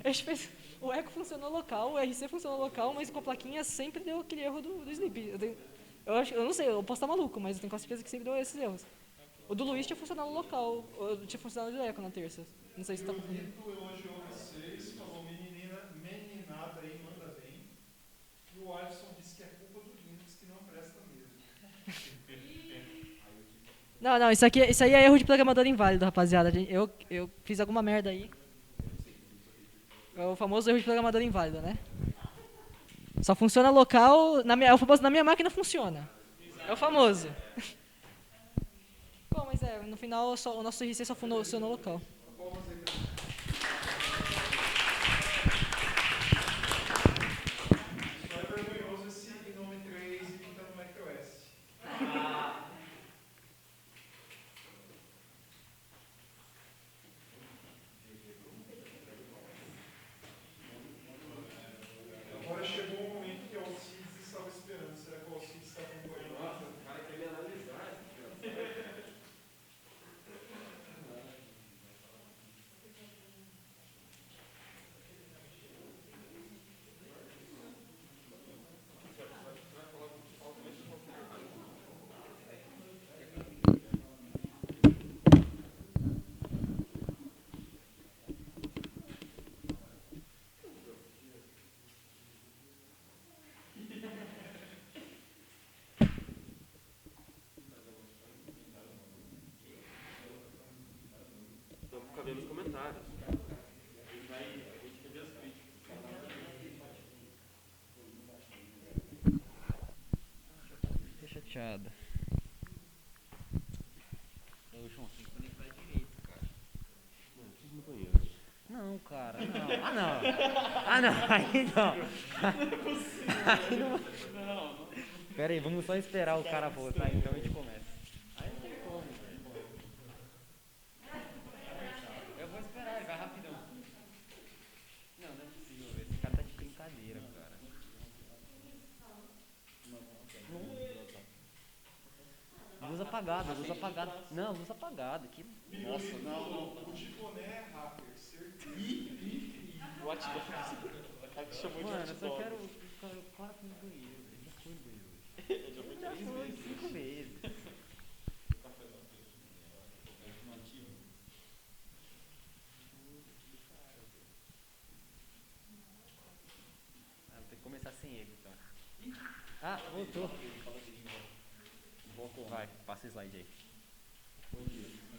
A gente fez, o eco funcionou local, o RC funcionou local, mas com a plaquinha sempre deu aquele erro do Sleep. Eu não sei, eu posso estar maluco, mas eu tenho quase certeza que sempre deu esses erros. O do Luiz tinha funcionado local, tinha funcionado de eco na terça. Não sei se tá confundindo. O Vitor elogiou vocês, falou meninada aí, manda bem. E o Alisson disse que é culpa do Linux que não presta mesmo. Não, isso aí é erro de programador inválido, rapaziada. Eu fiz alguma merda aí. É o famoso erro de programador inválido, né? Só funciona local, é o famoso na minha máquina funciona. É o famoso. Bom, mas no final o nosso RC só funcionou local. Só é vergonhoso esse nome 3 que está no macOS. Agora chegou o momento que o Alcides estava esperando. Será que o Alcides está acompanhando? Nossa, o cara quer me analisar. Vamos ficar vendo os comentários. Tô chateada. Ô, João, tem que conectar direito, cara. Mano, tudo no banheiro. Não, cara, não. Ah, não. Ah, não. Aí não. Aí não. Pera aí, vamos só esperar o cara voltar, então a gente começa. Aí não tem como, velho. Eu vou esperar, ele vai rapidão. Não é possível, velho. Esse cara tá de brincadeira, cara. Luz apagada, luz apagada. Não, luz apagada. Que... Nossa, não. O Giboné é hacker, certeza. Mano, eu só quero o cara no banheiro. Ele já foi no banheiro hoje. Ele já foi 5 vezes. Vou ter que começar sem ele, então. Ah, voltou. Voltou. Vai, passa o slide aí.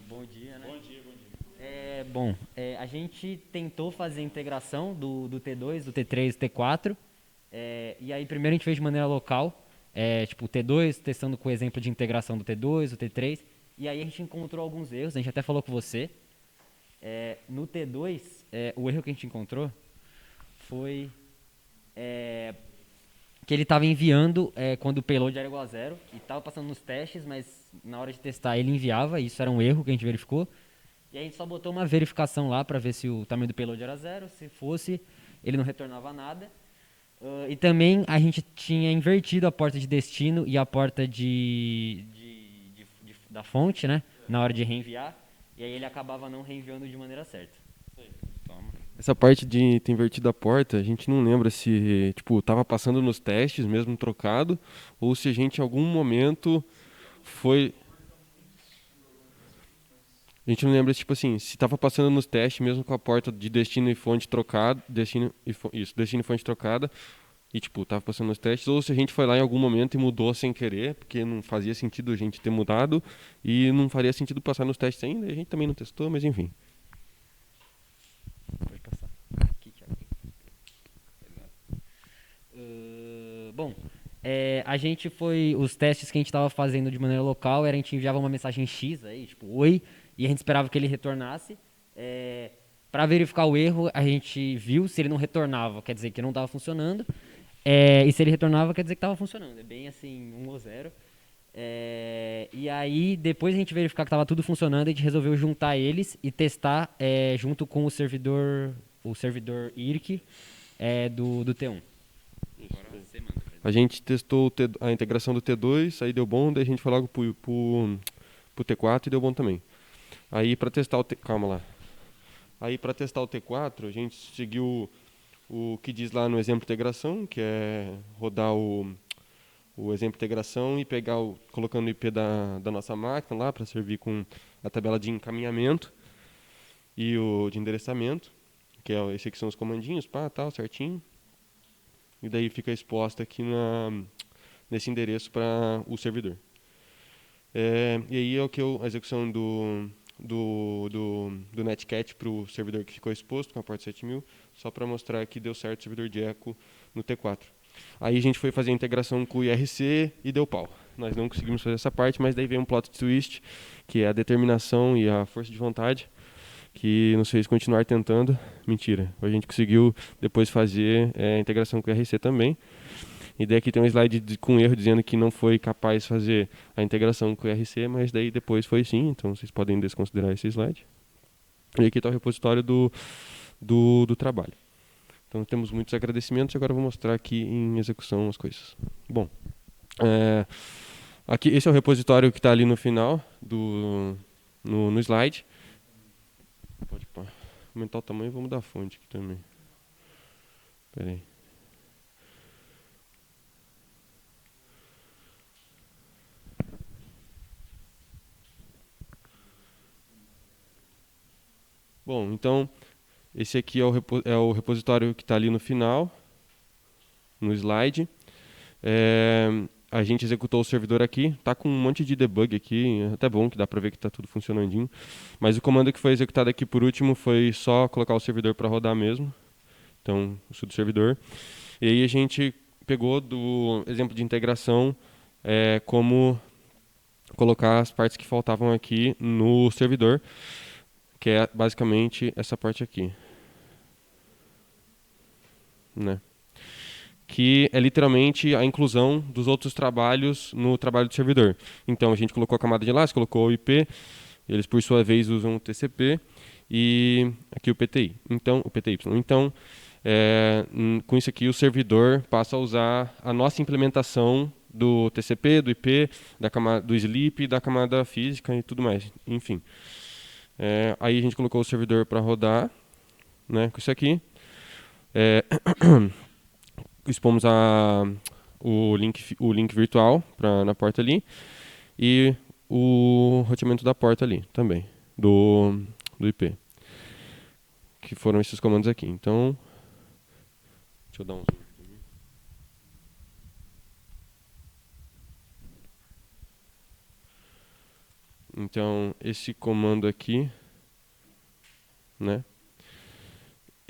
Bom dia, né? Bom, a gente tentou fazer a integração do T2, do T3, do T4. E aí primeiro a gente fez de maneira local. tipo o T2, testando com o exemplo de integração do T2, o T3. E aí a gente encontrou alguns erros, a gente até falou com você. No T2, o erro que a gente encontrou foi que ele estava enviando quando o payload era igual a 0 e estava passando nos testes, mas na hora de testar ele enviava, e isso era um erro que a gente verificou. E a gente só botou uma verificação lá para ver se o tamanho do payload era 0, se fosse, ele não retornava nada. E também a gente tinha invertido a porta de destino e a porta da fonte, né, na hora de reenviar, e aí ele acabava não reenviando de maneira certa. Essa parte de ter invertido a porta, a gente não lembra se, tipo, tava passando nos testes mesmo trocado, ou se a gente em algum momento foi... A gente não lembra, tipo assim, se tava passando nos testes mesmo com a porta de destino e fonte trocada, destino e fonte trocada, e tipo, tava passando nos testes, ou se a gente foi lá em algum momento e mudou sem querer, porque não fazia sentido a gente ter mudado, e não faria sentido passar nos testes ainda, e a gente também não testou, mas enfim. Pode passar. Aqui, Thiago. Bom, a gente foi... Os testes que a gente estava fazendo de maneira local, a gente enviava uma mensagem X aí, tipo, oi, e a gente esperava que ele retornasse. Para verificar o erro, a gente viu se ele não retornava, quer dizer que não estava funcionando. E se ele retornava, quer dizer que estava funcionando. É bem assim, 1 ou 0. E aí, depois a gente verificar que estava tudo funcionando, a gente resolveu juntar eles e testar junto com o servidor IRC do T1. A gente testou a integração do T2, aí deu bom, daí a gente foi logo pro T4 e deu bom também. Aí para testar o calma lá. Aí para testar o T4, a gente seguiu o que diz lá no exemplo de integração, que é rodar o exemplo de integração e pegar colocando o IP da nossa máquina lá para servir com a tabela de encaminhamento e o de endereçamento, que é esse aqui são os comandinhos, tal, certinho. E daí fica exposta aqui nesse endereço para o servidor. E aí a execução do Netcat para o servidor que ficou exposto com a porta 7000, só para mostrar que deu certo o servidor de eco no T4. Aí a gente foi fazer a integração com o IRC e deu pau. Nós não conseguimos fazer essa parte, mas daí veio um plot twist, que é a determinação e a força de vontade, que nos fez continuar tentando. Mentira, a gente conseguiu depois fazer a integração com o IRC também. E daí aqui tem um slide com erro dizendo que não foi capaz de fazer a integração com o IRC, mas daí depois foi sim, então vocês podem desconsiderar esse slide. E aqui está o repositório do trabalho. Então temos muitos agradecimentos e agora eu vou mostrar aqui em execução as coisas. Bom, aqui esse é o repositório que está ali no final no slide. Pode aumentar o tamanho e vou mudar a fonte aqui também. Espera aí. Bom, então esse aqui é o repositório que está ali no final, no slide. A gente executou o servidor aqui, está com um monte de debug aqui, é até bom que dá para ver que está tudo funcionandinho. Mas o comando que foi executado aqui por último foi só colocar o servidor para rodar mesmo. Então, o sudo servidor. E aí a gente pegou do exemplo de integração como colocar as partes que faltavam aqui no servidor, que é basicamente essa parte aqui, né? Que é literalmente a inclusão dos outros trabalhos no trabalho do servidor. Então a gente colocou a camada de enlace, colocou o IP, eles por sua vez usam o TCP e aqui o PTI. Então, o PTY. Então, com isso aqui o servidor passa a usar a nossa implementação do TCP, do IP, do sleep, da camada física e tudo mais. Enfim. Aí a gente colocou o servidor para rodar, né, com isso aqui. Expomos o link virtual na porta ali e o roteamento da porta ali também, do IP. Que foram esses comandos aqui. Então, deixa eu dar um zoom. Então, esse comando aqui, né?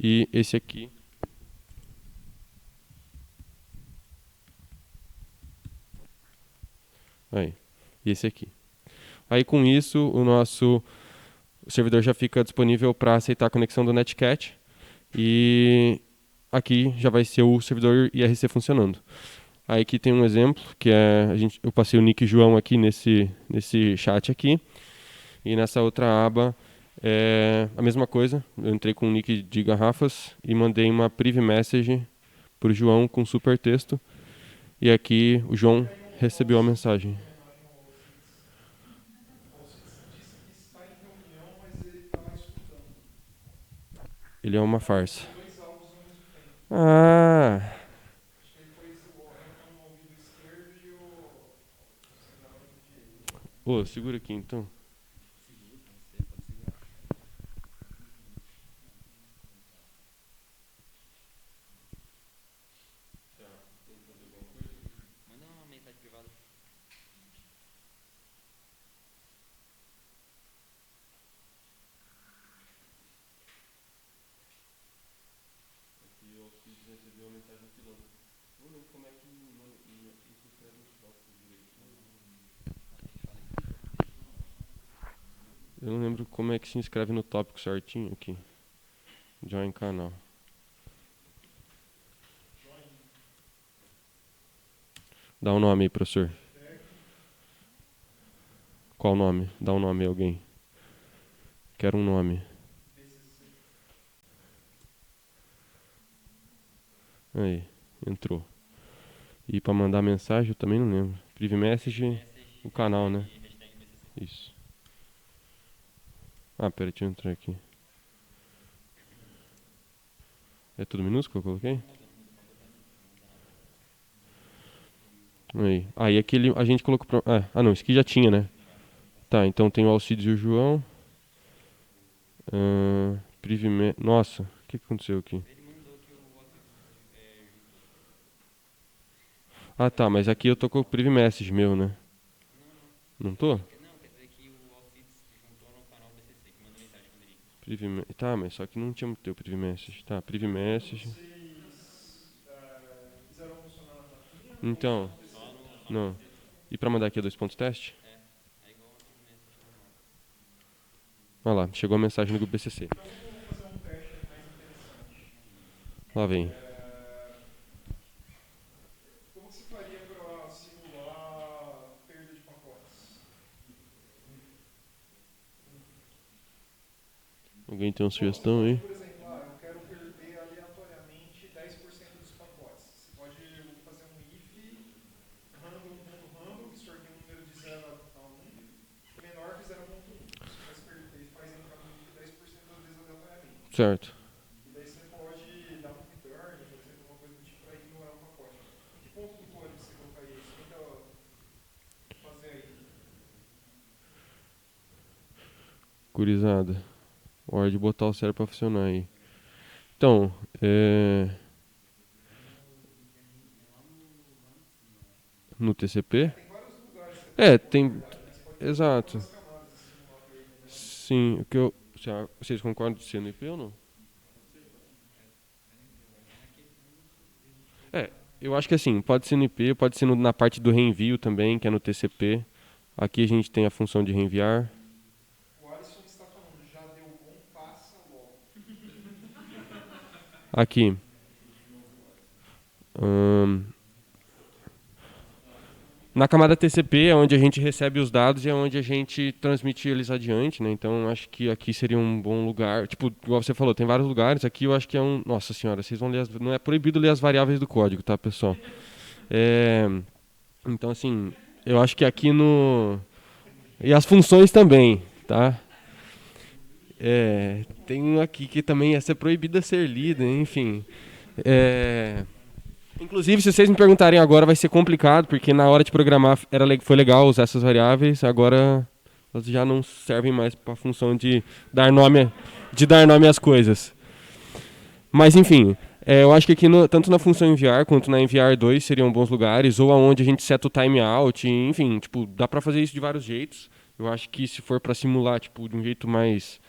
E esse aqui. Aí. E esse aqui. Aí com isso, o nosso servidor já fica disponível para aceitar a conexão do Netcat. E aqui já vai ser o servidor IRC funcionando. Aí aqui tem um exemplo, que é eu passei o nick João aqui nesse chat aqui. E nessa outra aba é a mesma coisa. Eu entrei com o nick de garrafas e mandei uma priv message para o João com super texto. E aqui o João recebeu a mensagem. Ele é uma farsa. Ah! Ô, segura aqui então. Manda uma mensagem privada. Aqui o Alcides recebeu uma mensagem filando. Não lembro como é que isso escreve nos tópicos direito. Eu não lembro como é que se inscreve no tópico certinho aqui. Join canal. Dá um nome aí, professor. Qual nome? Dá um nome a alguém. Quero um nome. Aí, entrou. E para mandar mensagem eu também não lembro. Priv message, o canal, né? Isso. Ah, pera, deixa eu entrar aqui. É tudo minúsculo que eu coloquei? Aí aquele a gente colocou pra... não, isso aqui já tinha, né? Tá, então tem o Alcides e o João. Nossa, o que aconteceu aqui? Ah, tá, mas aqui eu tô com o priv message meu, né? Não tô? Não, quer dizer que o Alcides juntou no canal BCC, que manda mensagem quando ele... Tá, mas só que não tinha o priv message. Tá, priv message. Então, não. E pra mandar aqui a 2 pontos teste? É igual a mensagem normal. Olha lá, chegou a mensagem do grupo BCC. Lá vem. Como que se faria para simular perda de pacotes? Alguém tem uma sugestão aí? Por exemplo, eu quero perder aleatoriamente 10% dos pacotes. Você pode fazer um if random, que sorteia um número de 0 a 1, menor que 0.1. Você faz entrar no if 10% das vezes aleatoriamente. Certo. E daí você pode dar um return, por exemplo, uma coisa do tipo para ignorar um pacote. Em que ponto do código você colocaria isso? Tenta fazer aí. Gurizada. Hora de botar o cérebro pra funcionar aí. Então, no TCP? Tem... Exato. Sim, o que eu... Vocês concordam de ser no IP ou não? Eu acho que assim, pode ser no IP, pode ser na parte do reenvio também, que é no TCP. Aqui a gente tem a função de reenviar. O Alisson está falando, já deu bom, passa logo. Aqui. Na camada TCP é onde a gente recebe os dados e é onde a gente transmite eles adiante, né? Então acho que aqui seria um bom lugar. Tipo, igual você falou, tem vários lugares. Aqui eu acho que é um... Nossa senhora, vocês vão ler não é proibido ler as variáveis do código, tá, pessoal? Então, assim, eu acho que aqui no... E as funções também, tá? Tem um aqui que também ia ser proibida ser lida, enfim. Inclusive, se vocês me perguntarem agora, vai ser complicado, porque na hora de programar foi legal usar essas variáveis, agora elas já não servem mais para a função de dar nome às coisas. Mas, enfim, eu acho que aqui, tanto na função enviar quanto na enviar 2 seriam bons lugares, ou aonde a gente seta o timeout, enfim, tipo, dá para fazer isso de vários jeitos. Eu acho que se for para simular, tipo, de um jeito mais...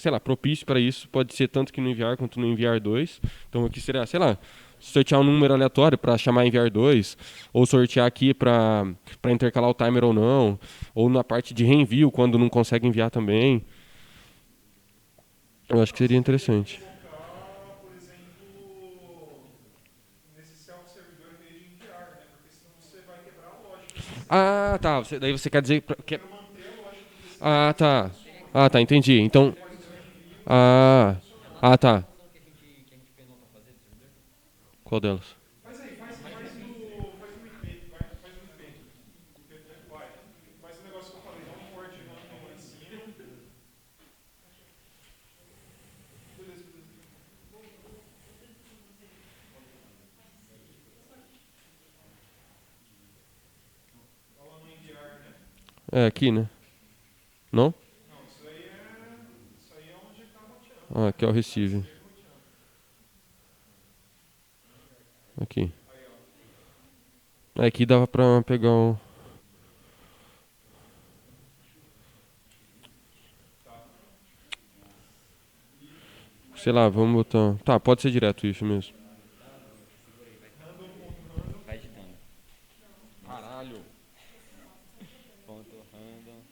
sei lá, propício para isso, pode ser tanto que no enviar quanto no enviar 2. Então aqui seria, sei lá, sortear um número aleatório para chamar e enviar 2, ou sortear aqui para intercalar o timer ou não, ou na parte de reenvio, quando não consegue enviar também. Eu acho que seria interessante. Colocar, por exemplo, nesse self-servidor em vez de enviar, né? Porque senão você vai quebrar a lógica. Ah, tá. Daí você quer dizer que... Quero manter a lógica do DCI. Ah, tá. Ah, tá, entendi. Então... Tá. Qual delas? Faz aí, faz do IP, vai, faz do IP. Vai. Faz o negócio que eu falei, dá um port random lá em cima. Beleza. Fala no enviar, né? É, aqui, né? Não? Não, isso aí é onde tá roteando. Ah, aqui é o receive. Aqui. Aqui dava pra pegar um... Sei lá, vamos botar... Tá, pode ser direto isso mesmo. Vai editando. Caralho. Ponto random,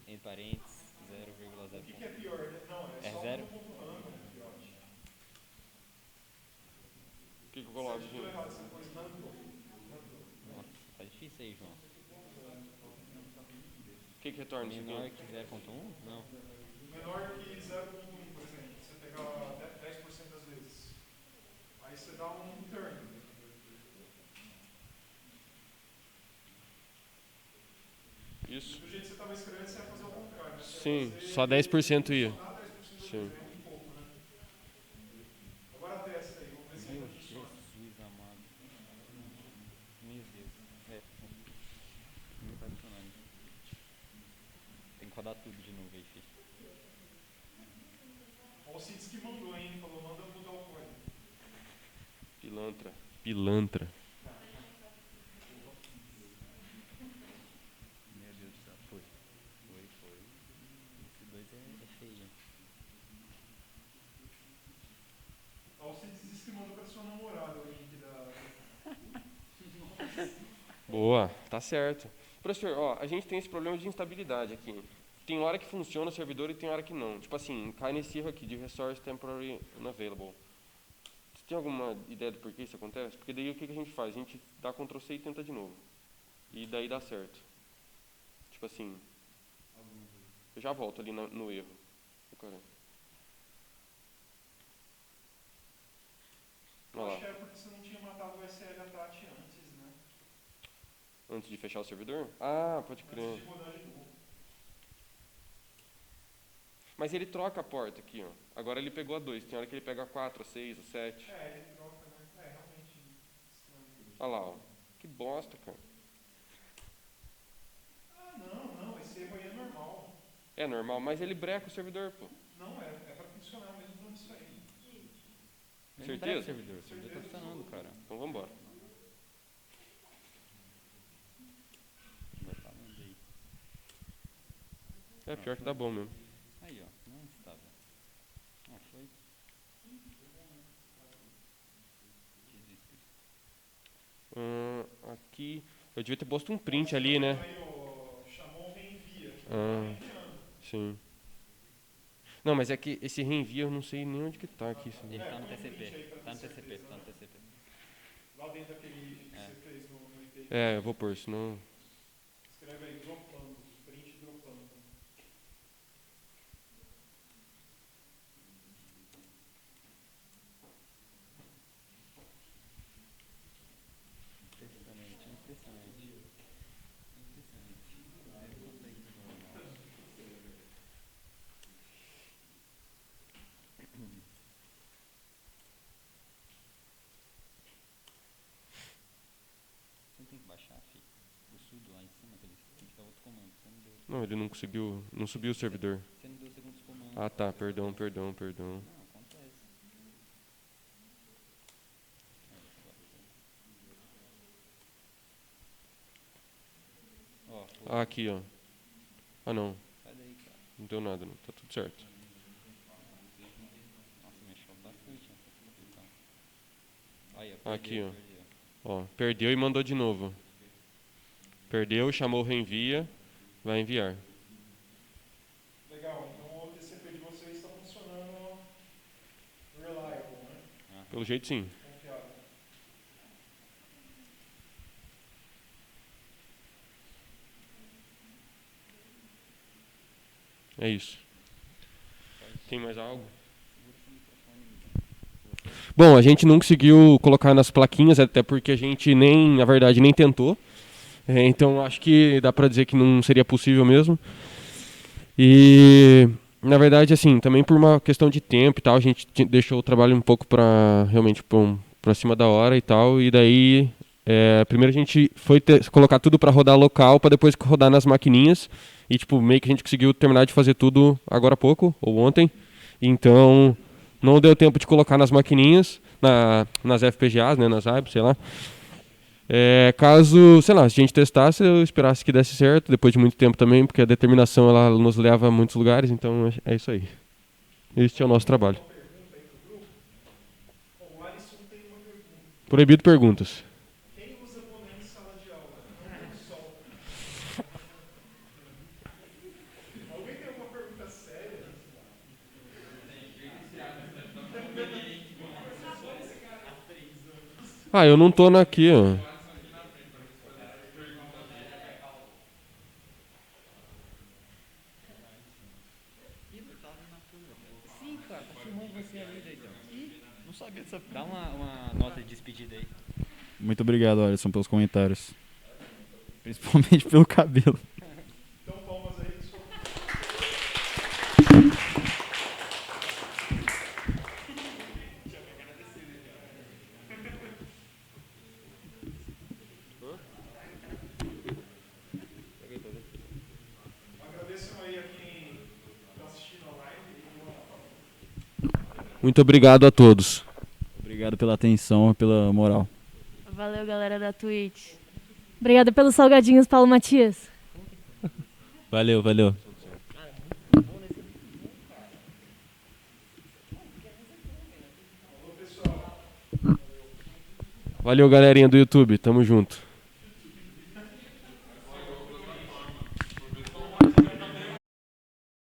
em parênteses, 0,0. O que é pior, né? Não, é só zero? um ponto random, fiote. O que eu coloco aqui? Errado, você pôs random. Nossa, tá difícil aí, João. O que retorna isso Menor aqui? que 0,1? Não. Menor que 0,1, por exemplo. Você pegar 10% das vezes. Aí você dá um turn. Isso. Do jeito que você estava escrevendo, você ia fazer o contrário, né? Sim, só 10% ia. Só 10% Sim. é muito pouco, né? Agora testa aí, vamos ver se ainda Meu funciona. Jesus amado. Meu Deus. Não tá funcionando. Tem que rodar tudo de novo aí, filho. Olha o Cids que mandou, hein? Ele falou, manda mudar o código. Pilantra. Pilantra. Meu Deus do céu. Foi. Esse 2 é feio. Olha o Cids disse que mandou pra sua namorada o link da... Boa, tá certo. Professor, ó, a gente tem esse problema de instabilidade aqui. Tem hora que funciona o servidor e tem hora que não. Tipo assim, cai nesse erro aqui de resource temporary unavailable. Você tem alguma ideia do porquê isso acontece? Porque daí o que a gente faz? A gente dá Ctrl C e tenta de novo. E daí dá certo. Tipo assim, eu já volto ali no erro. Olha Eu lá. acho que era porque você não tinha matado o SL Attack antes, né? Antes de fechar o servidor? Ah, pode crer. Antes de rodar de novo. Mas ele troca a porta aqui, ó. Agora ele pegou a 2. Tem hora que ele pega a 4, a 6, a 7. É, ele troca, né? É, realmente estranho. Olha lá, ó. Que bosta, cara. Ah, não, esse erro aí é normal. É normal, mas ele breca o servidor, pô. Não, é pra funcionar mesmo dando isso aí. Certeza? O servidor tá funcionando, cara. Então vambora. Vai falando aí. É pior que dá bom mesmo. Aí, ó. Não estava. Ah, foi. Aqui. Eu devia ter posto um print ali, né? Aí, ó, chamou reenvia. Ah, sim. Não, mas é que esse reenvio eu não sei nem onde que tá aqui. Ele tá no TCP. Tá no TCP. Tá no TCP. Lá dentro daquele que você fez no IP. É, eu vou pôr, senão... Escreve aí, dropando. Print dropando. Impressionante. Você não tem que baixar, filho. O sudo lá em cima, tem que dar outro comando. Você não deu. Não, ele não conseguiu... Não subiu o servidor. Você não deu o segundo comando. Ah, tá. Perdão. Não, acontece. Ó, Ah, aqui, ó. Ah, não. sai daí, cara. Não deu nada, não. Tá tudo certo. Nossa, mexeu bastante nessa posição. Aqui, ó. Perdeu e mandou de novo. Perdeu, chamou reenvia, vai enviar. Legal, então o TCP de vocês está funcionando reliable, né? Pelo jeito, sim. Confiável. É isso. Tem mais algo? Bom, a gente não conseguiu colocar nas plaquinhas, até porque a gente nem, na verdade, nem tentou. Então acho que dá pra dizer que não seria possível mesmo. E na verdade, assim, também por uma questão de tempo e tal, a gente deixou o trabalho um pouco pra realmente pra cima da hora e tal. E daí, primeiro a gente foi colocar tudo pra rodar local, pra depois rodar nas maquininhas. E tipo, meio que a gente conseguiu terminar de fazer tudo agora há pouco, ou ontem. Então, não deu tempo de colocar nas maquininhas, nas FPGAs, né, nas AIBs, sei lá. Caso, sei lá, se a gente testasse, eu esperasse que desse certo, depois de muito tempo também, porque a determinação ela nos leva a muitos lugares, então é isso aí. Este é o nosso trabalho. Proibido perguntas. Quem usa boné em sala de aula? Sol. Alguém tem alguma pergunta séria? Ah, eu não tô aqui, ó. Sim, cara, tá filmando você ali, doidão. Não sabia dessa. Dá uma nota de despedida aí. Muito obrigado, Alisson, pelos comentários. Principalmente pelo cabelo. Então, palmas aí. Agradeço aí a quem está assistindo a live. Muito obrigado a todos. Obrigado pela atenção e pela moral. Valeu, galera da Twitch. Obrigada pelos salgadinhos, Paulo Matias. Valeu, valeu. Valeu, galerinha do YouTube. Tamo junto.